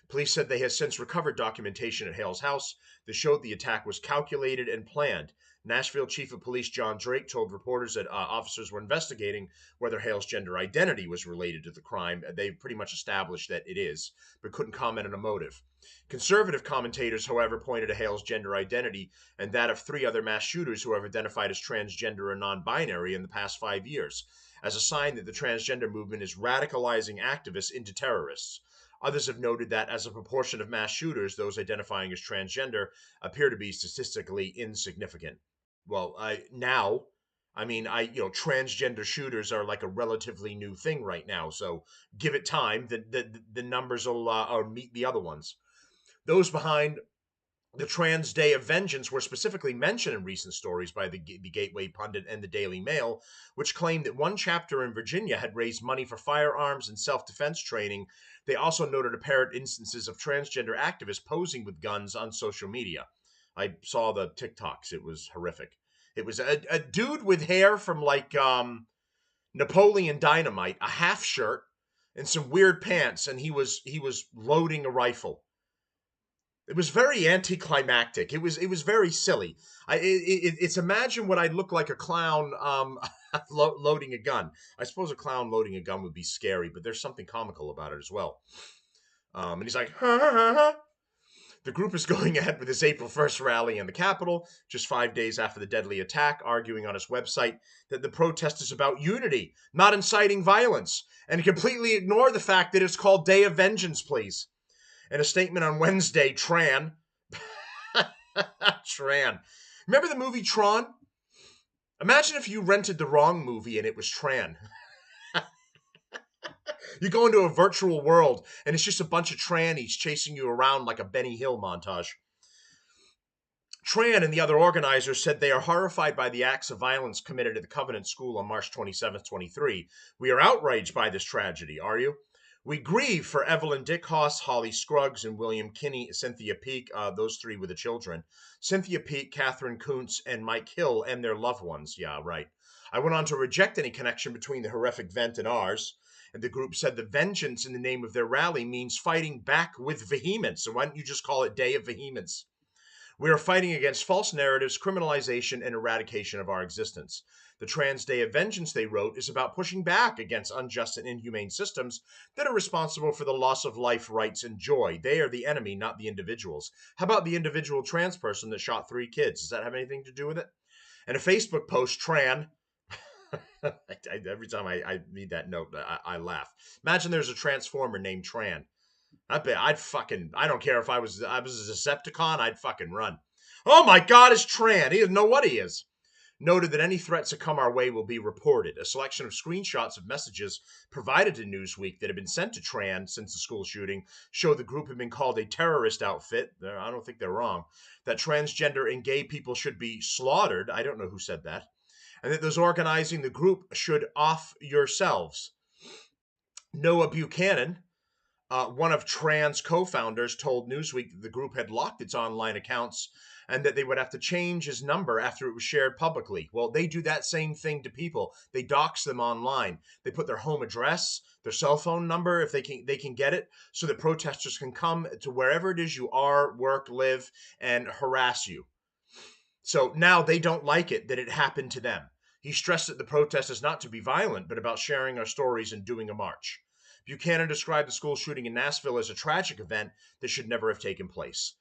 Police said they have since recovered documentation at Hale's house that showed the attack was calculated and planned. Nashville Chief of Police John Drake told reporters that officers were investigating whether Hale's gender identity was related to the crime. They pretty much established that it is, but couldn't comment on a motive. Conservative commentators, however, pointed to Hale's gender identity and that of 3 other mass shooters who have identified as transgender or non-binary in the past 5 years, as a sign that the transgender movement is radicalizing activists into terrorists. Others have noted that as a proportion of mass shooters, those identifying as transgender appear to be statistically insignificant. Well, transgender shooters are like a relatively new thing right now. So give it time, the numbers will meet the other ones. Those behind the Trans Day of Vengeance were specifically mentioned in recent stories by the Gateway Pundit and the Daily Mail, which claimed that one chapter in Virginia had raised money for firearms and self-defense training. They also noted apparent instances of transgender activists posing with guns on social media. I saw the TikToks. It was horrific. It was a dude with hair from like Napoleon Dynamite, a half shirt, and some weird pants, and he was loading a rifle. It was very anticlimactic. It was very silly. It's imagine what I'd look like a clown loading a gun. I suppose a clown loading a gun would be scary, but there's something comical about it as well. And he's like, ha, ha, ha, ha. The group is going ahead with its April 1st rally in the Capitol, just 5 days after the deadly attack, arguing on its website that the protest is about unity, not inciting violence, and completely ignore the fact that it's called Day of Vengeance, please. In a statement on Wednesday, Tran. Remember the movie Tron? Imagine if you rented the wrong movie and it was Tran. You go into a virtual world and it's just a bunch of trannies chasing you around like a Benny Hill montage. Tran and the other organizers said they are horrified by the acts of violence committed at the Covenant School on March 27, 23. We are outraged by this tragedy, are you? We grieve for Evelyn Dickhauss, Holly Scruggs, and William Kinney, Cynthia Peake, those 3 with the children. Cynthia Peake, Catherine Kuntz, and Mike Hill, and their loved ones. Yeah, right. I went on to reject any connection between the horrific event and ours. And the group said the vengeance in the name of their rally means fighting back with vehemence. So why don't you just call it Day of Vehemence? We are fighting against false narratives, criminalization, and eradication of our existence. The Trans Day of Vengeance, they wrote, is about pushing back against unjust and inhumane systems that are responsible for the loss of life, rights, and joy. They are the enemy, not the individuals. How about the individual trans person that shot 3 kids? Does that have anything to do with it? And a Facebook post, Tran. Every time I read that note, I laugh. Imagine there's a transformer named Tran. I don't care if I was a Decepticon, I'd fucking run. Oh my God, it's Tran. He doesn't know what he is. noted that any threats that come our way will be reported. A selection of screenshots of messages provided to Newsweek that had been sent to trans since the school shooting show the group had been called a terrorist outfit. I don't think they're wrong. That transgender and gay people should be slaughtered. I don't know who said that. And that those organizing the group should off yourselves. Noah Buchanan, one of trans co-founders, told Newsweek that the group had locked its online accounts and that they would have to change his number after it was shared publicly. Well, they do that same thing to people. They dox them online. They put their home address, their cell phone number, if they can get it, so that protesters can come to wherever it is you are, work, live, and harass you. So now they don't like it that it happened to them. He stressed that the protest is not to be violent, but about sharing our stories and doing a march. Buchanan described the school shooting in Nashville as a tragic event that should never have taken place.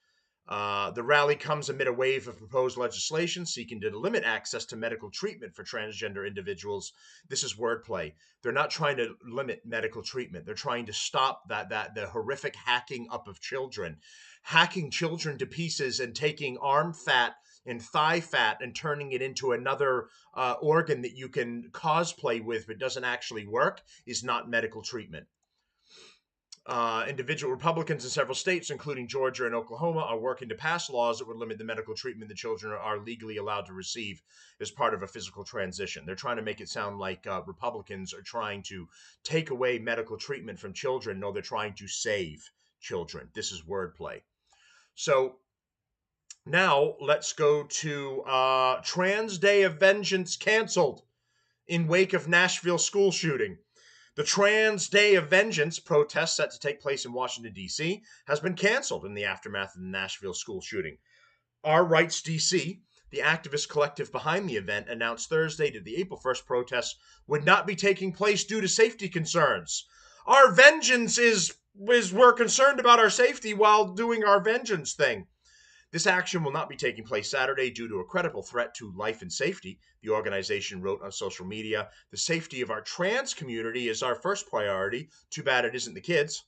The rally comes amid a wave of proposed legislation seeking to limit access to medical treatment for transgender individuals. This is wordplay. They're not trying to limit medical treatment. They're trying to stop the horrific hacking up of children, hacking children to pieces and taking arm fat and thigh fat and turning it into another organ that you can cosplay with but doesn't actually work is not medical treatment. Individual Republicans in several states, including Georgia and Oklahoma, are working to pass laws that would limit the medical treatment that children are legally allowed to receive as part of a physical transition. They're trying to make it sound like Republicans are trying to take away medical treatment from children. No, they're trying to save children. This is wordplay. So now let's go to Trans Day of Vengeance canceled in wake of Nashville school shooting. The Trans Day of Vengeance protest set to take place in Washington, D.C., has been canceled in the aftermath of the Nashville school shooting. Our Rights D.C., the activist collective behind the event, announced Thursday that the April 1st protests would not be taking place due to safety concerns. Our vengeance is we're concerned about our safety while doing our vengeance thing. This action will not be taking place Saturday due to a credible threat to life and safety, the organization wrote on social media. The safety of our trans community is our first priority. Too bad it isn't the kids.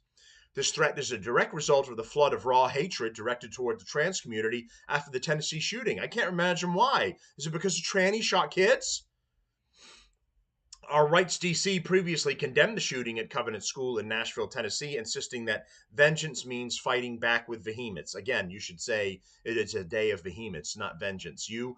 This threat is a direct result of the flood of raw hatred directed toward the trans community after the Tennessee shooting. I can't imagine why. Is it because the trannies shot kids? Our Rights DC previously condemned the shooting at Covenant School in Nashville, Tennessee, insisting that vengeance means fighting back with vehemence. Again, you should say it is a day of vehemence, not vengeance. You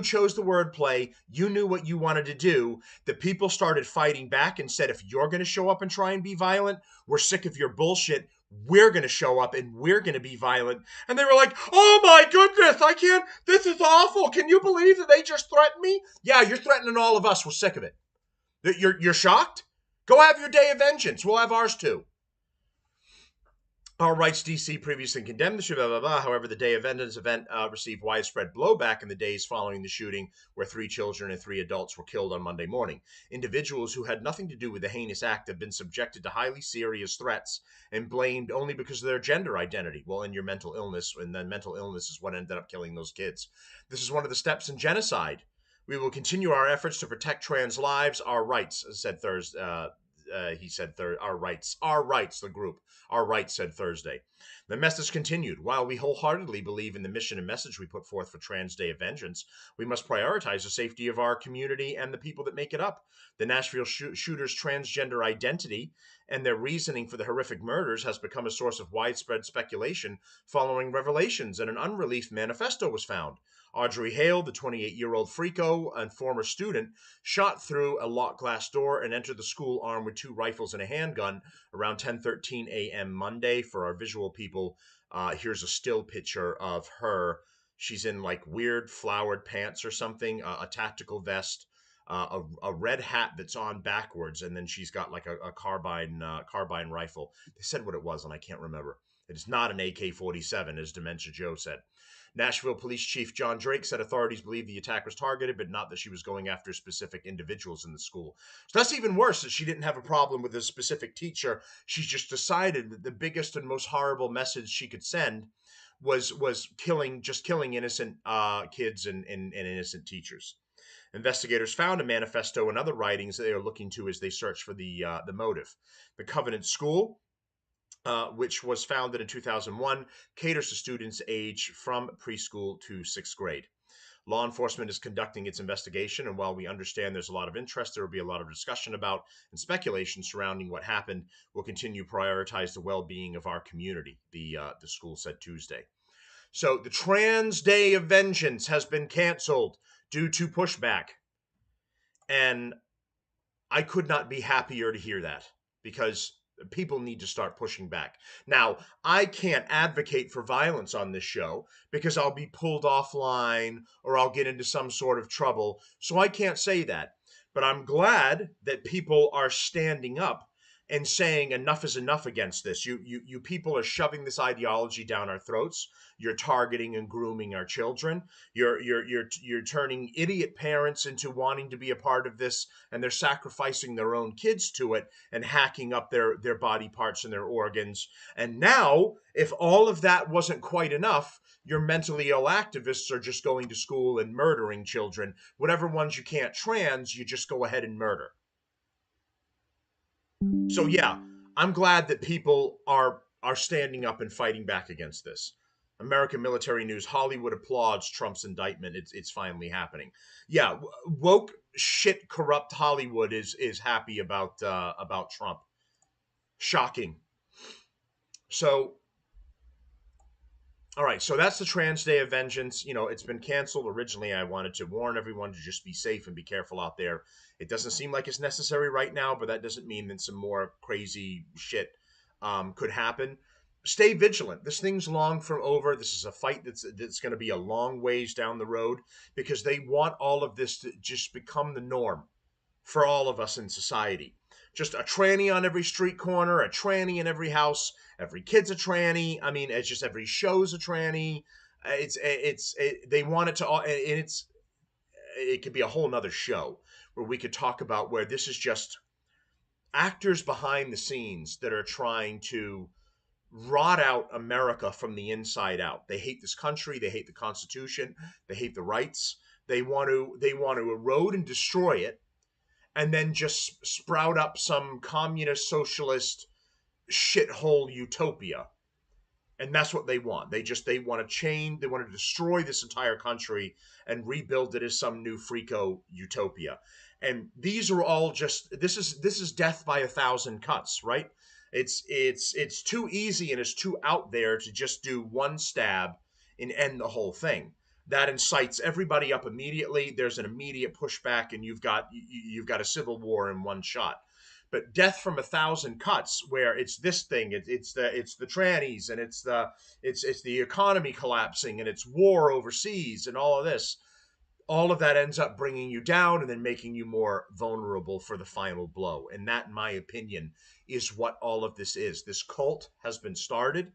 chose the word play. You knew what you wanted to do. The people started fighting back and said, if you're going to show up and try and be violent, we're sick of your bullshit. We're going to show up and we're going to be violent. And they were like, oh my goodness, I can't. This is awful. Can you believe that they just threatened me? Yeah, you're threatening all of us. We're sick of it. You're shocked? Go have your day of vengeance. We'll have ours too. Our Rights DC previously condemned the shooting, blah, blah, blah. However, the Day of Vengeance event received widespread blowback in the days following the shooting, where 3 children and 3 adults were killed on Monday morning. Individuals who had nothing to do with the heinous act have been subjected to highly serious threats and blamed only because of their gender identity. Well, in your mental illness, and then mental illness is what ended up killing those kids. This is one of the steps in genocide. We will continue our efforts to protect trans lives, our rights, said Thursday. He said, our rights, the group, our rights, said Thursday. The message continued. While we wholeheartedly believe in the mission and message we put forth for Trans Day of Vengeance, we must prioritize the safety of our community and the people that make it up. The Nashville shooters' transgender identity and their reasoning for the horrific murders has become a source of widespread speculation following revelations, and an unreleased manifesto was found. Audrey Hale, the 28-year-old Frico and former student, shot through a locked glass door and entered the school armed with 2 rifles and a handgun around 10:13 a.m. Monday. For our visual people, here's a still picture of her. She's in like weird flowered pants or something, a tactical vest, a red hat that's on backwards, and then she's got like a carbine rifle. They said what it was, and I can't remember. It is not an AK-47, as Dementia Joe said. Nashville Police Chief John Drake said authorities believe the attack was targeted, but not that she was going after specific individuals in the school. So that's even worse, that she didn't have a problem with a specific teacher. She's just decided that the biggest and most horrible message she could send was killing innocent kids and innocent teachers. Investigators found a manifesto and other writings that they are looking to as they search for the motive. The Covenant School, which was founded in 2001, caters to students age from preschool to 6th grade. Law enforcement is conducting its investigation, and while we understand there's a lot of interest, there will be a lot of discussion about and speculation surrounding what happened. We'll continue to prioritize the well-being of our community, the school said Tuesday. So the Trans Day of Vengeance has been canceled due to pushback. And I could not be happier to hear that, because people need to start pushing back. Now, I can't advocate for violence on this show because I'll be pulled offline or I'll get into some sort of trouble. So I can't say that. But I'm glad that people are standing up and saying enough is enough against this. You people are shoving this ideology down our throats. You're targeting and grooming our children. You're turning idiot parents into wanting to be a part of this, and they're sacrificing their own kids to it and hacking up their body parts and their organs. And now, if all of that wasn't quite enough, your mentally ill activists are just going to school and murdering children. Whatever ones you can't trans, you just go ahead and murder. So yeah, I'm glad that people are standing up and fighting back against this. American Military News: Hollywood applauds Trump's indictment. It's finally happening. Yeah, woke shit corrupt Hollywood is happy about Trump. Shocking. So all right, so that's the Trans Day of Vengeance. It's been canceled. Originally, I wanted to warn everyone to just be safe and be careful out there. It doesn't seem like it's necessary right now, but that doesn't mean that some more crazy shit could happen. Stay vigilant. This thing's long from over. This is a fight that's going to be a long ways down the road, because they want all of this to just become the norm for all of us in society. Just a tranny on every street corner, a tranny in every house, every kid's a tranny. I mean, it's just every show's a tranny. They want it to all, and it could be a whole nother show where we could talk about where this is just actors behind the scenes that are trying to rot out America from the inside out. They hate this country. They hate the Constitution. They hate the rights. They want to erode and destroy it, and then just sprout up some communist socialist shithole utopia. And that's what they want. They want to change, they want to destroy this entire country and rebuild it as some new freako utopia. And these are all just this is death by 1,000 cuts, right? It's too easy and it's too out there to just do one stab and end the whole thing. That incites everybody up immediately. There's an immediate pushback, and you've got a civil war in one shot. But death from 1,000 cuts, where it's this thing, it's the trannies, and it's the economy collapsing, and it's war overseas, and all of this, all of that ends up bringing you down and then making you more vulnerable for the final blow. And that, in my opinion, is what all of this is. This cult has been started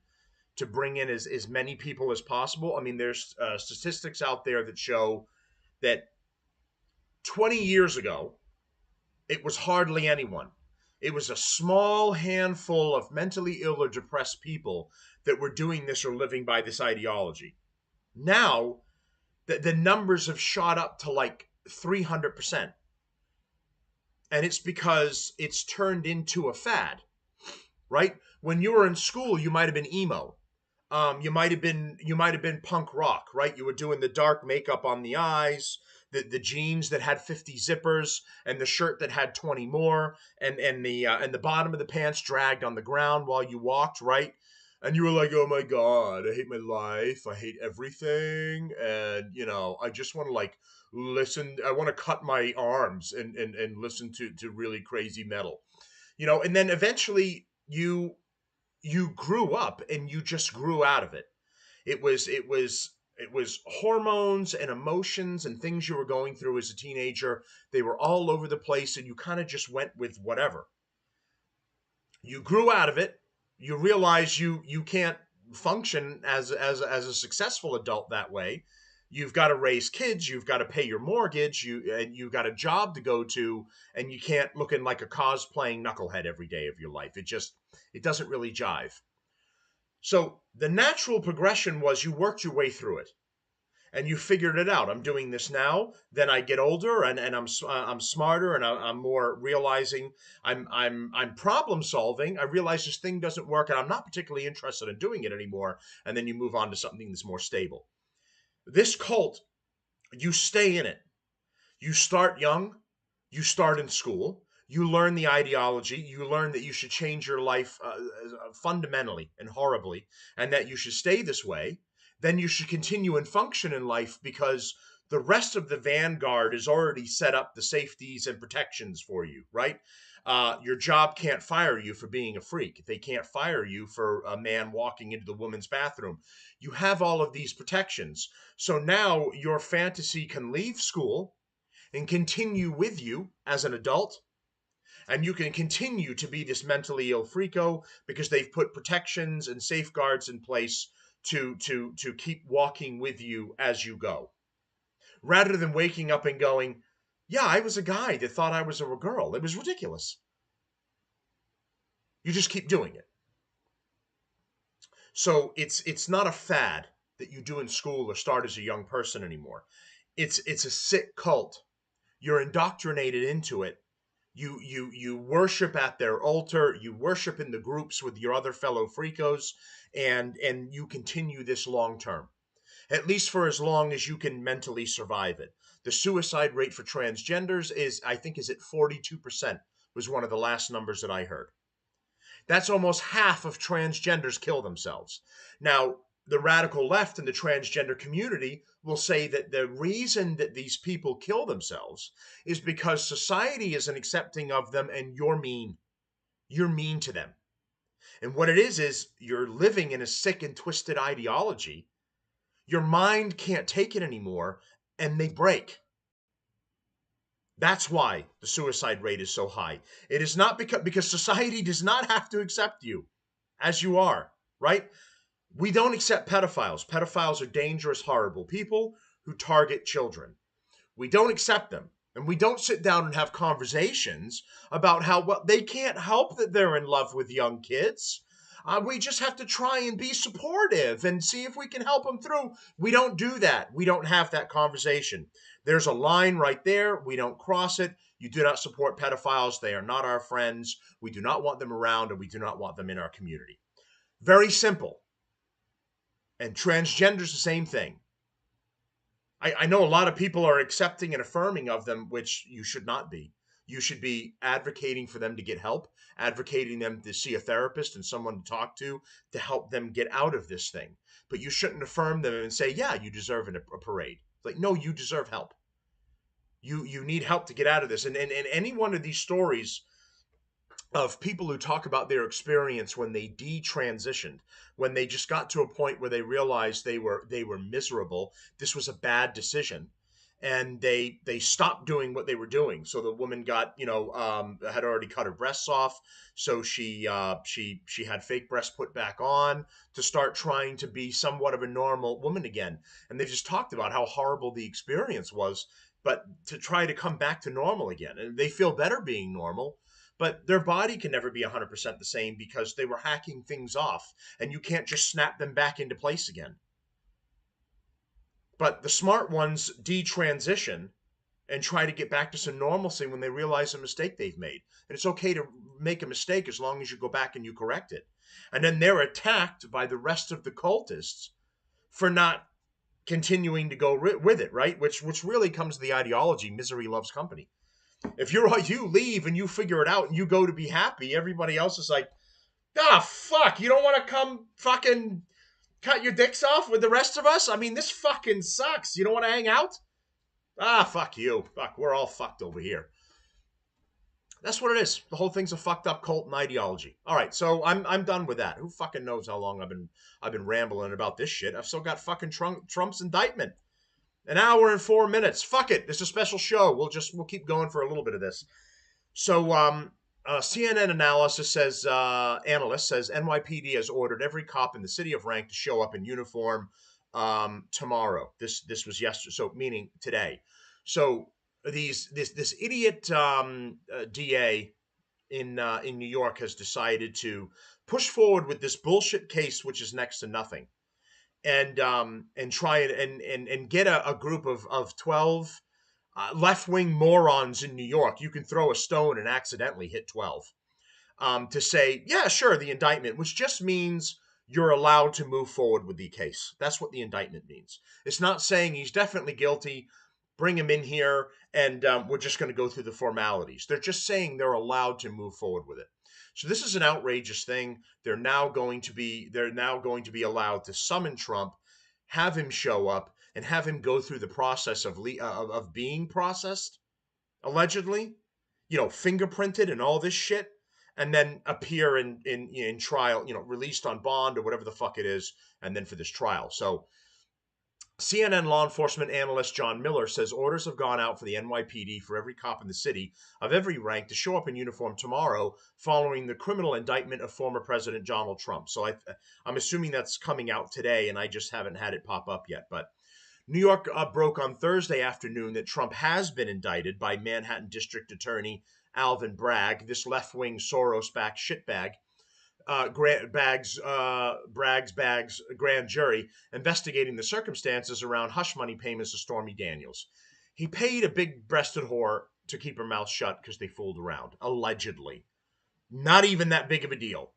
to bring in as many people as possible. I mean, there's statistics out there that show that 20 years ago, it was hardly anyone. It was a small handful of mentally ill or depressed people that were doing this or living by this ideology. Now, the numbers have shot up to like 300%. And it's because it's turned into a fad, right? When you were in school, you might have been emo. You might have been punk rock, right? You were doing the dark makeup on the eyes, the jeans that had 50 zippers, and the shirt that had 20 more, and the bottom of the pants dragged on the ground while you walked, right? And you were like, oh my God, I hate my life, I hate everything, and I just want to like listen, I want to cut my arms and listen to really crazy metal. And then eventually you grew up and you just grew out of it. It was hormones and emotions and things you were going through as a teenager. They were all over the place, and you kind of just went with whatever. You grew out of it. You realize you can't function as a successful adult that way. You've got to raise kids. You've got to pay your mortgage. You've got a job to go to, and you can't looking like a cosplaying knucklehead every day of your life. It doesn't really jive. So the natural progression was you worked your way through it, and you figured it out. I'm doing this now. Then I get older, and I'm smarter, and I'm more realizing I'm problem solving. I realize this thing doesn't work, and I'm not particularly interested in doing it anymore. And then you move on to something that's more stable. This cult You stay in it. You start young, you start in school, you learn the ideology, you learn that you should change your life fundamentally and horribly, and that you should stay this way. Then you should continue and function in life because the rest of the vanguard has already set up the safeties and protections for you, right? Your job can't fire you for being a freak. They can't fire you for a man walking into the woman's bathroom. You have all of these protections. So now your fantasy can leave school and continue with you as an adult, and you can continue to be this mentally ill freako because they've put protections and safeguards in place to keep walking with you as you go, rather than waking up and going, yeah, I was a guy that thought I was a girl. It was ridiculous. You just keep doing it. So it's not a fad that you do in school or start as a young person anymore. It's a sick cult. You're indoctrinated into it. You worship at their altar, you worship in the groups with your other fellow freakos, and you continue this long term, at least for as long as you can mentally survive it. The suicide rate for transgenders is, I think, is at 42%, was one of the last numbers that I heard. That's almost half of transgenders kill themselves. Now, the radical left and the transgender community will say that the reason that these people kill themselves is because society isn't accepting of them and you're mean. You're mean to them. And what it is you're living in a sick and twisted ideology. Your mind can't take it anymore and they break. That's why the suicide rate is so high. It is not because society does not have to accept you as you are, right? We don't accept pedophiles. Pedophiles are dangerous, horrible people who target children. We don't accept them. And we don't sit down and have conversations about how, well, they can't help that they're in love with young kids. We just have to try and be supportive and see if we can help them through. We don't do that. We don't have that conversation. There's a line right there. We don't cross it. You do not support pedophiles. They are not our friends. We do not want them around, and we do not want them in our community. Very simple. And transgender's the same thing. I know a lot of people are accepting and affirming of them, which you should not be. You should be advocating for them to get help, advocating them to see a therapist and someone to talk to help them get out of this thing. But you shouldn't affirm them and say, yeah, you deserve a parade. It's like, no, you deserve help. You need help to get out of this. And any one of these stories of people who talk about their experience when they detransitioned, when they just got to a point where they realized they were miserable, this was a bad decision, and they stopped doing what they were doing. So the woman got, had already cut her breasts off, so she had fake breasts put back on to start trying to be somewhat of a normal woman again. And they just talked about how horrible the experience was, but to try to come back to normal again, and they feel better being normal, but their body can never be 100% the same because they were hacking things off, and you can't just snap them back into place again. But the smart ones detransition and try to get back to some normalcy when they realize a mistake they've made. And it's okay to make a mistake as long as you go back and you correct it. And then they're attacked by the rest of the cultists for not continuing to go with it, right? Which really comes to the ideology, misery loves company. If you leave and you figure it out and you go to be happy, everybody else is like, fuck, you don't want to come fucking cut your dicks off with the rest of us? I mean, this fucking sucks. You don't want to hang out? Fuck you. Fuck, we're all fucked over here. That's what it is. The whole thing's a fucked up cult and ideology. All right, so I'm done with that. Who fucking knows how long I've been rambling about this shit? I've still got fucking Trump's indictment. An hour and 4 minutes. Fuck it. It's a special show. We'll keep going for a little bit of this. So, CNN analyst says NYPD has ordered every cop in the city of Rank to show up in uniform tomorrow. This was yesterday, so meaning today. So this idiot DA in New York has decided to push forward with this bullshit case, which is next to nothing, and try and get a group of 12 left-wing morons in New York. You can throw a stone and accidentally hit 12, to say, yeah, sure, the indictment, which just means you're allowed to move forward with the case. That's what the indictment means. It's not saying he's definitely guilty, bring him in here, and we're just going to go through the formalities. They're just saying they're allowed to move forward with it. So this is an outrageous thing. They're now going to be allowed to summon Trump, have him show up, and have him go through the process of being processed, allegedly, fingerprinted and all this shit, and then appear in trial, released on bond or whatever the fuck it is, and then for this trial. So CNN law enforcement analyst John Miller says orders have gone out for the NYPD for every cop in the city of every rank to show up in uniform tomorrow following the criminal indictment of former President Donald Trump. So I'm assuming that's coming out today, and I just haven't had it pop up yet. But New York broke on Thursday afternoon that Trump has been indicted by Manhattan District Attorney Alvin Bragg, this left-wing Soros-backed shitbag, Bragg's grand jury investigating the circumstances around hush money payments to Stormy Daniels. He paid a big-breasted whore to keep her mouth shut because they fooled around, allegedly. Not even that big of a deal.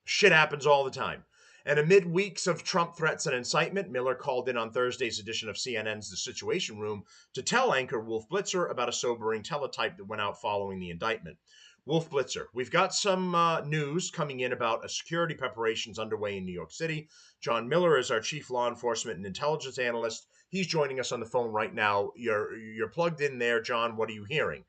Shit happens all the time. And amid weeks of Trump threats and incitement, Miller called in on Thursday's edition of CNN's The Situation Room to tell anchor Wolf Blitzer about a sobering teletype that went out following the indictment. Wolf Blitzer, we've got some news coming in about a security preparations underway in New York City. John Miller is our chief law enforcement and intelligence analyst. He's joining us on the phone right now. You're plugged in there, John. What are you hearing?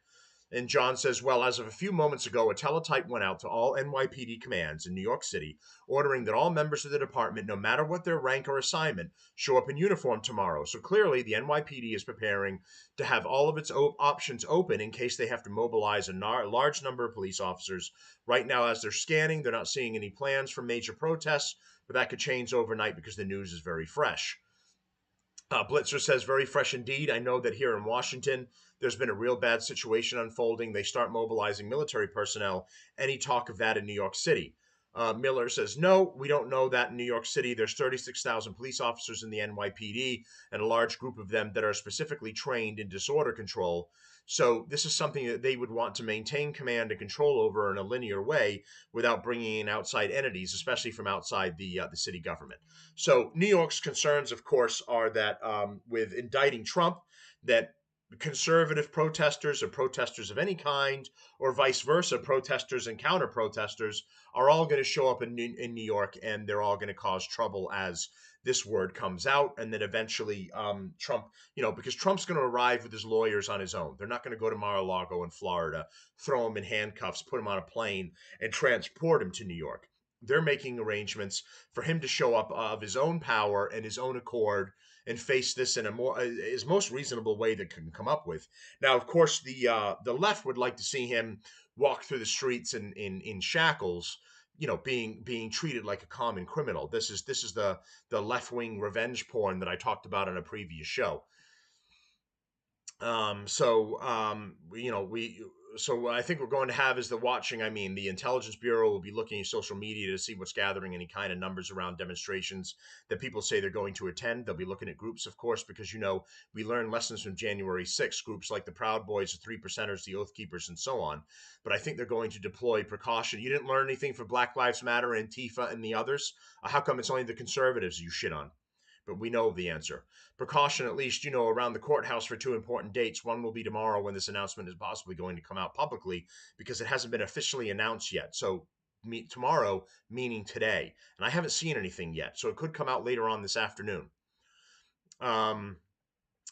And John says, well, as of a few moments ago, a teletype went out to all NYPD commands in New York City, ordering that all members of the department, no matter what their rank or assignment, show up in uniform tomorrow. So clearly, the NYPD is preparing to have all of its options open in case they have to mobilize a large number of police officers. Right now, as they're scanning, they're not seeing any plans for major protests, but that could change overnight because the news is very fresh. Blitzer says, very fresh indeed. I know that here in Washington, there's been a real bad situation unfolding. They start mobilizing military personnel. Any talk of that in New York City? Miller says, no, we don't know that in New York City. There's 36,000 police officers in the NYPD and a large group of them that are specifically trained in disorder control. So this is something that they would want to maintain command and control over in a linear way without bringing in outside entities, especially from outside the city government. So New York's concerns, of course, are that with indicting Trump, that conservative protesters or protesters of any kind, or vice versa, protesters and counter protesters, are all going to show up in New York, and they're all going to cause trouble as this word comes out. And then eventually Trump, because Trump's going to arrive with his lawyers on his own. They're not going to go to Mar-a-Lago in Florida, throw him in handcuffs, put him on a plane, and transport him to New York. They're making arrangements for him to show up of his own power and his own accord and face this in his most reasonable way that can come up with. Now, of course, the left would like to see him walk through the streets in shackles, being treated like a common criminal. This is the left wing revenge porn that I talked about in a previous show. So what I think we're going to have is the Intelligence Bureau will be looking at social media to see what's gathering any kind of numbers around demonstrations that people say they're going to attend. They'll be looking at groups, of course, because, we learned lessons from January 6th, groups like the Proud Boys, the Three Percenters, the Oath Keepers, and so on. But I think they're going to deploy precaution. You didn't learn anything from Black Lives Matter, Antifa, and the others? How come it's only the conservatives you shit on? But we know the answer. Precaution, at least, around the courthouse for two important dates. One will be tomorrow when this announcement is possibly going to come out publicly because it hasn't been officially announced yet. So tomorrow, meaning today. And I haven't seen anything yet. So it could come out later on this afternoon.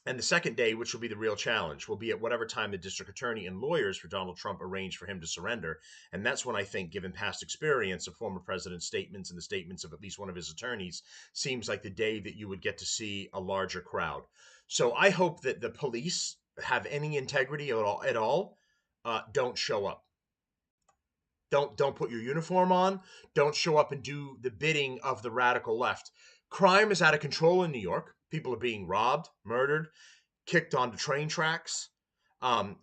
And the second day, which will be the real challenge, will be at whatever time the district attorney and lawyers for Donald Trump arrange for him to surrender. And that's when I think, given past experience of former president's statements and the statements of at least one of his attorneys, seems like the day that you would get to see a larger crowd. So I hope that the police have any integrity at all. Don't show up. Don't put your uniform on. Don't show up and do the bidding of the radical left. Crime is out of control in New York. People are being robbed, murdered, kicked onto train tracks,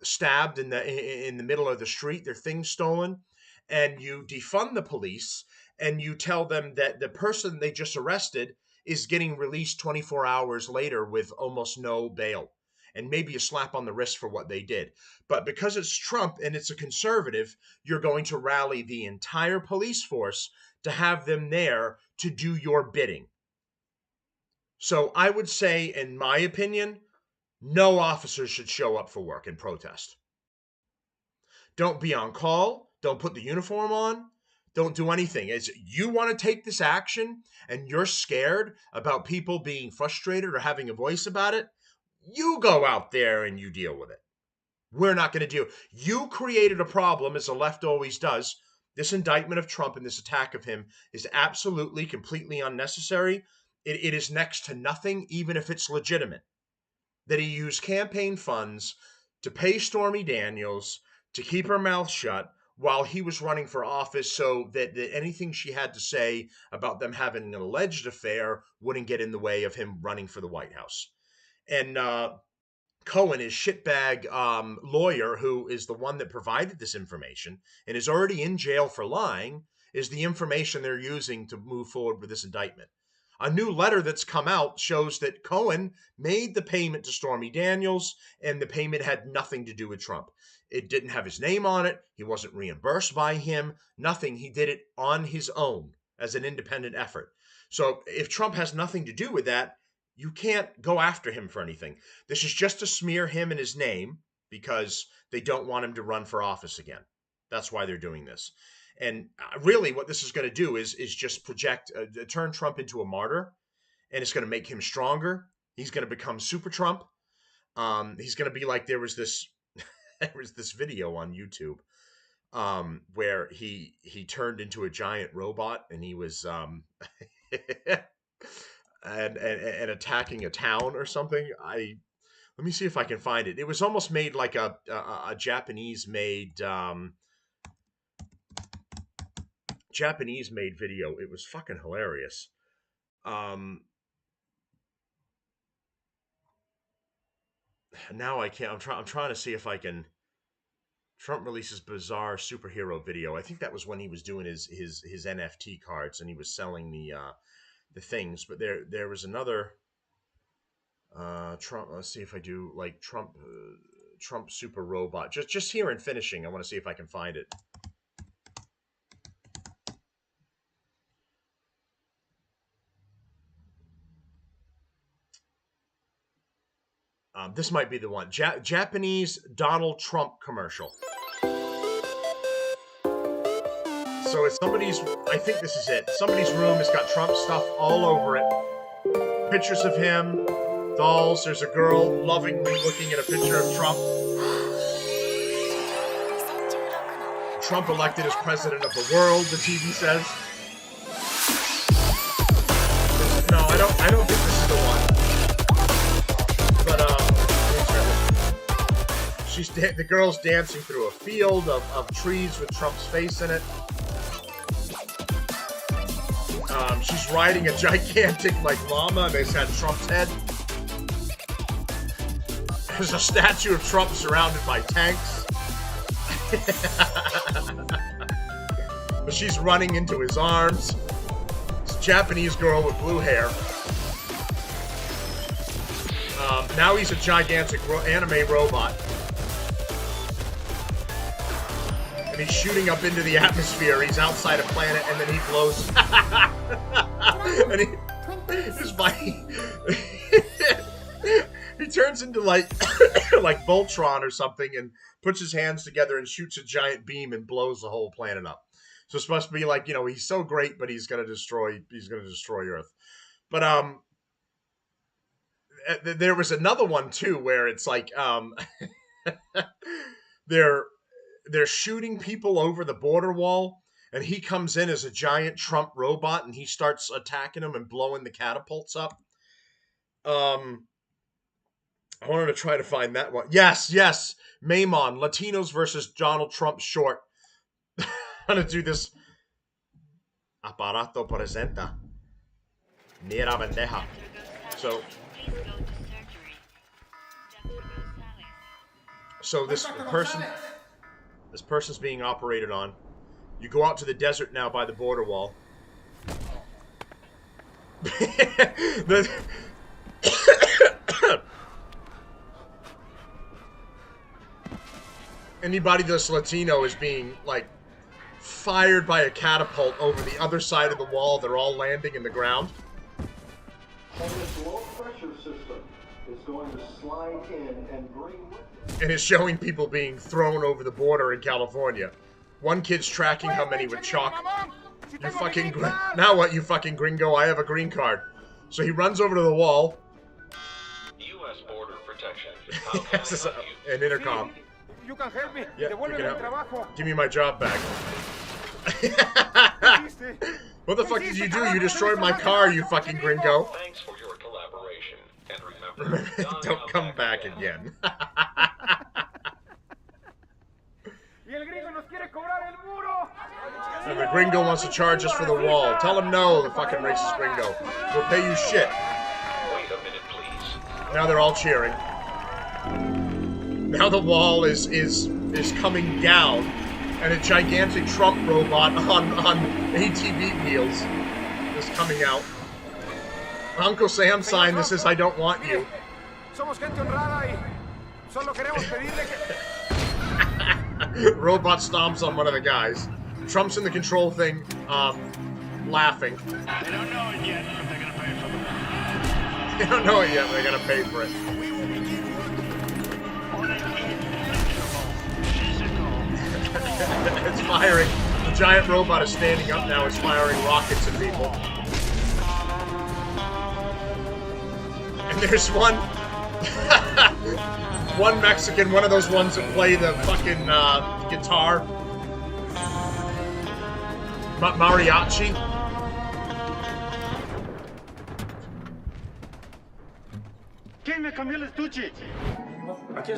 stabbed in the middle of the street, their things stolen, and you defund the police and you tell them that the person they just arrested is getting released 24 hours later with almost no bail and maybe a slap on the wrist for what they did. But because it's Trump and it's a conservative, you're going to rally the entire police force to have them there to do your bidding. So I would say, in my opinion, no officers should show up for work and protest. Don't be on call. Don't put the uniform on. Don't do anything. As you want to take this action and you're scared about people being frustrated or having a voice about it, you go out there and you deal with it. We're not going to deal. You created a problem, as the left always does. This indictment of Trump and this attack of him is absolutely, completely unnecessary. It is next to nothing, even if it's legitimate. That he used campaign funds to pay Stormy Daniels to keep her mouth shut while he was running for office, so that anything she had to say about them having an alleged affair wouldn't get in the way of him running for the White House. And Cohen, his shitbag lawyer, who is the one that provided this information and is already in jail for lying, is the information they're using to move forward with this indictment. A new letter that's come out shows that Cohen made the payment to Stormy Daniels, and the payment had nothing to do with Trump. It didn't have his name on it. He wasn't reimbursed by him. Nothing. He did it on his own as an independent effort. So if Trump has nothing to do with that, you can't go after him for anything. This is just to smear him and his name because they don't want him to run for office again. That's why they're doing this. And really what this is going to do is just turn Trump into a martyr, and it's going to make him stronger. He's going to become super Trump. He's going to be like, there was this video on YouTube where he turned into a giant robot, and he was and attacking a town or something. Let me see if I can find it. It was almost made like a Japanese made video. It was fucking hilarious. Now I can't. I'm trying to see if I can. Trump releases bizarre superhero video. I think that was when he was doing his NFT cards and he was selling the things. But there was another Trump. Let's see if I do like Trump super robot. Just here in finishing, I want to see if I can find it. This might be the one. Japanese Donald Trump commercial. So it's somebody's, I think this is it. Somebody's room has got Trump stuff all over it. Pictures of him, dolls. There's a girl lovingly looking at a picture of Trump. Trump elected as president of the world, the TV says. No, I don't think this is the one. The girl's dancing through a field of trees with Trump's face in it. She's riding a gigantic llama, and it's got Trump's head. There's a statue of Trump surrounded by tanks. But she's running into his arms. It's a Japanese girl with blue hair. Now he's a gigantic anime robot. And he's shooting up into the atmosphere. He's outside a planet, and then he blows. And he turns into like Voltron or something, and puts his hands together and shoots a giant beam and blows the whole planet up. So it's supposed to be like, he's so great, but he's gonna destroy Earth. But there was another one too where it's like they're shooting people over the border wall, and he comes in as a giant Trump robot, and he starts attacking them and blowing the catapults up. I wanted to try to find that one. Yes, Maimon, Latinos versus Donald Trump short. I'm gonna do this. Aparato presenta. Mira bandeja. So this person's being operated on. You go out to the desert now by the border wall. Anybody that's Latino is being fired by a catapult over the other side of the wall. They're all landing in the ground. And this low-pressure system is going to slide in and bring with it. And it's showing people being thrown over the border in California. One kid's tracking how many with chalk. You fucking... Now what, you fucking gringo? I have a green card. So he runs over to the wall. U.S. Border Protection. Yes, an intercom. You can help me. Yeah, you can help trabajo. me. Give me my job back. What the fuck did you do? You destroyed my car, you fucking gringo. Thanks for your collaboration. And remember, don't come back again. And the gringo wants to charge us for the wall. Tell him no, the fucking racist gringo. We'll pay you shit. Wait a minute, please. Now they're all cheering. Now the wall is coming down, and a gigantic Trump robot on ATV wheels is coming out. Uncle Sam signed this as I don't want you. Somos gente honrada y solo queremos pedirle que... Robot stomps on one of the guys. Trump's in the control thing, laughing. They don't know it yet, but they're gonna pay for it. They don't know it yet, but they're gonna pay for it. We will begin on an physical. It's firing. The giant robot is standing up now. It's firing rockets at people. And there's one... one Mexican, one of those ones that play the fucking guitar. Mariachi.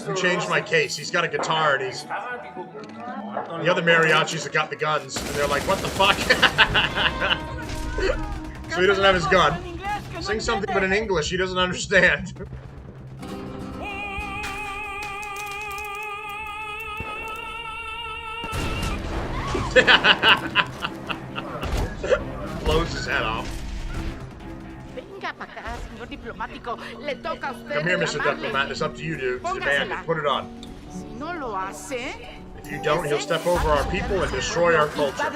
He changed my case. He's got a guitar and he's... The other mariachis have got the guns. And they're like, what the fuck? So he doesn't have his gun. Sing something but in English. He doesn't understand. Blows his head off. Come here, Mr. Diplomat. It's up to you to demand it. Put it on. If you don't, he'll step over our people and destroy our culture.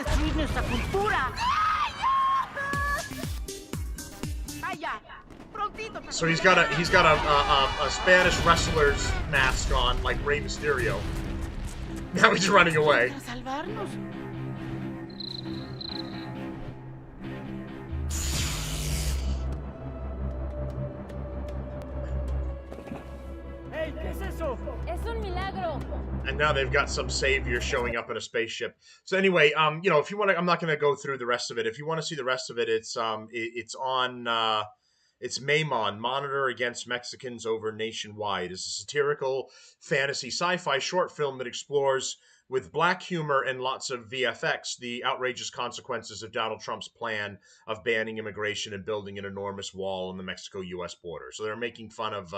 So he's got a Spanish wrestler's mask on, like Rey Mysterio. Now he's running away. And now they've got some savior showing up in a spaceship. So anyway, you know, if you want to, I'm not going to go through the rest of it. If you want to see the rest of it, it's on, it's Maimon, Monitor Against Mexicans Over Nationwide. It's a satirical fantasy sci-fi short film that explores, with black humor and lots of VFX, the outrageous consequences of Donald Trump's plan of banning immigration and building an enormous wall on the Mexico-U.S. border. So they're making fun of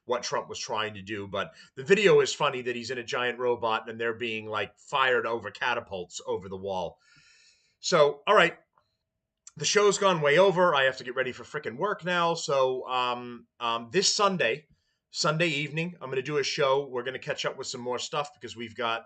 what Trump was trying to do. But the video is funny that he's in a giant robot and they're being, like, fired over catapults over the wall. So, all right. The show's gone way over. I have to get ready for frickin' work now. So this Sunday evening, I'm going to do a show. We're going to catch up with some more stuff because we've got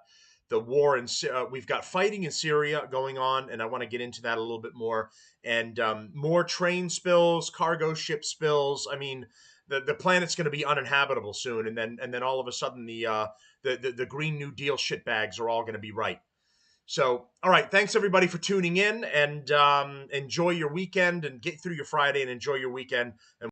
the war in we've got fighting in Syria going on, and I want to get into that a little bit more. And more train spills, cargo ship spills. I mean, the planet's going to be uninhabitable soon, and then all of a sudden the Green New Deal shitbags are all going to be right. So, all right, thanks everybody for tuning in, and enjoy your weekend, and get through your Friday and enjoy your weekend. And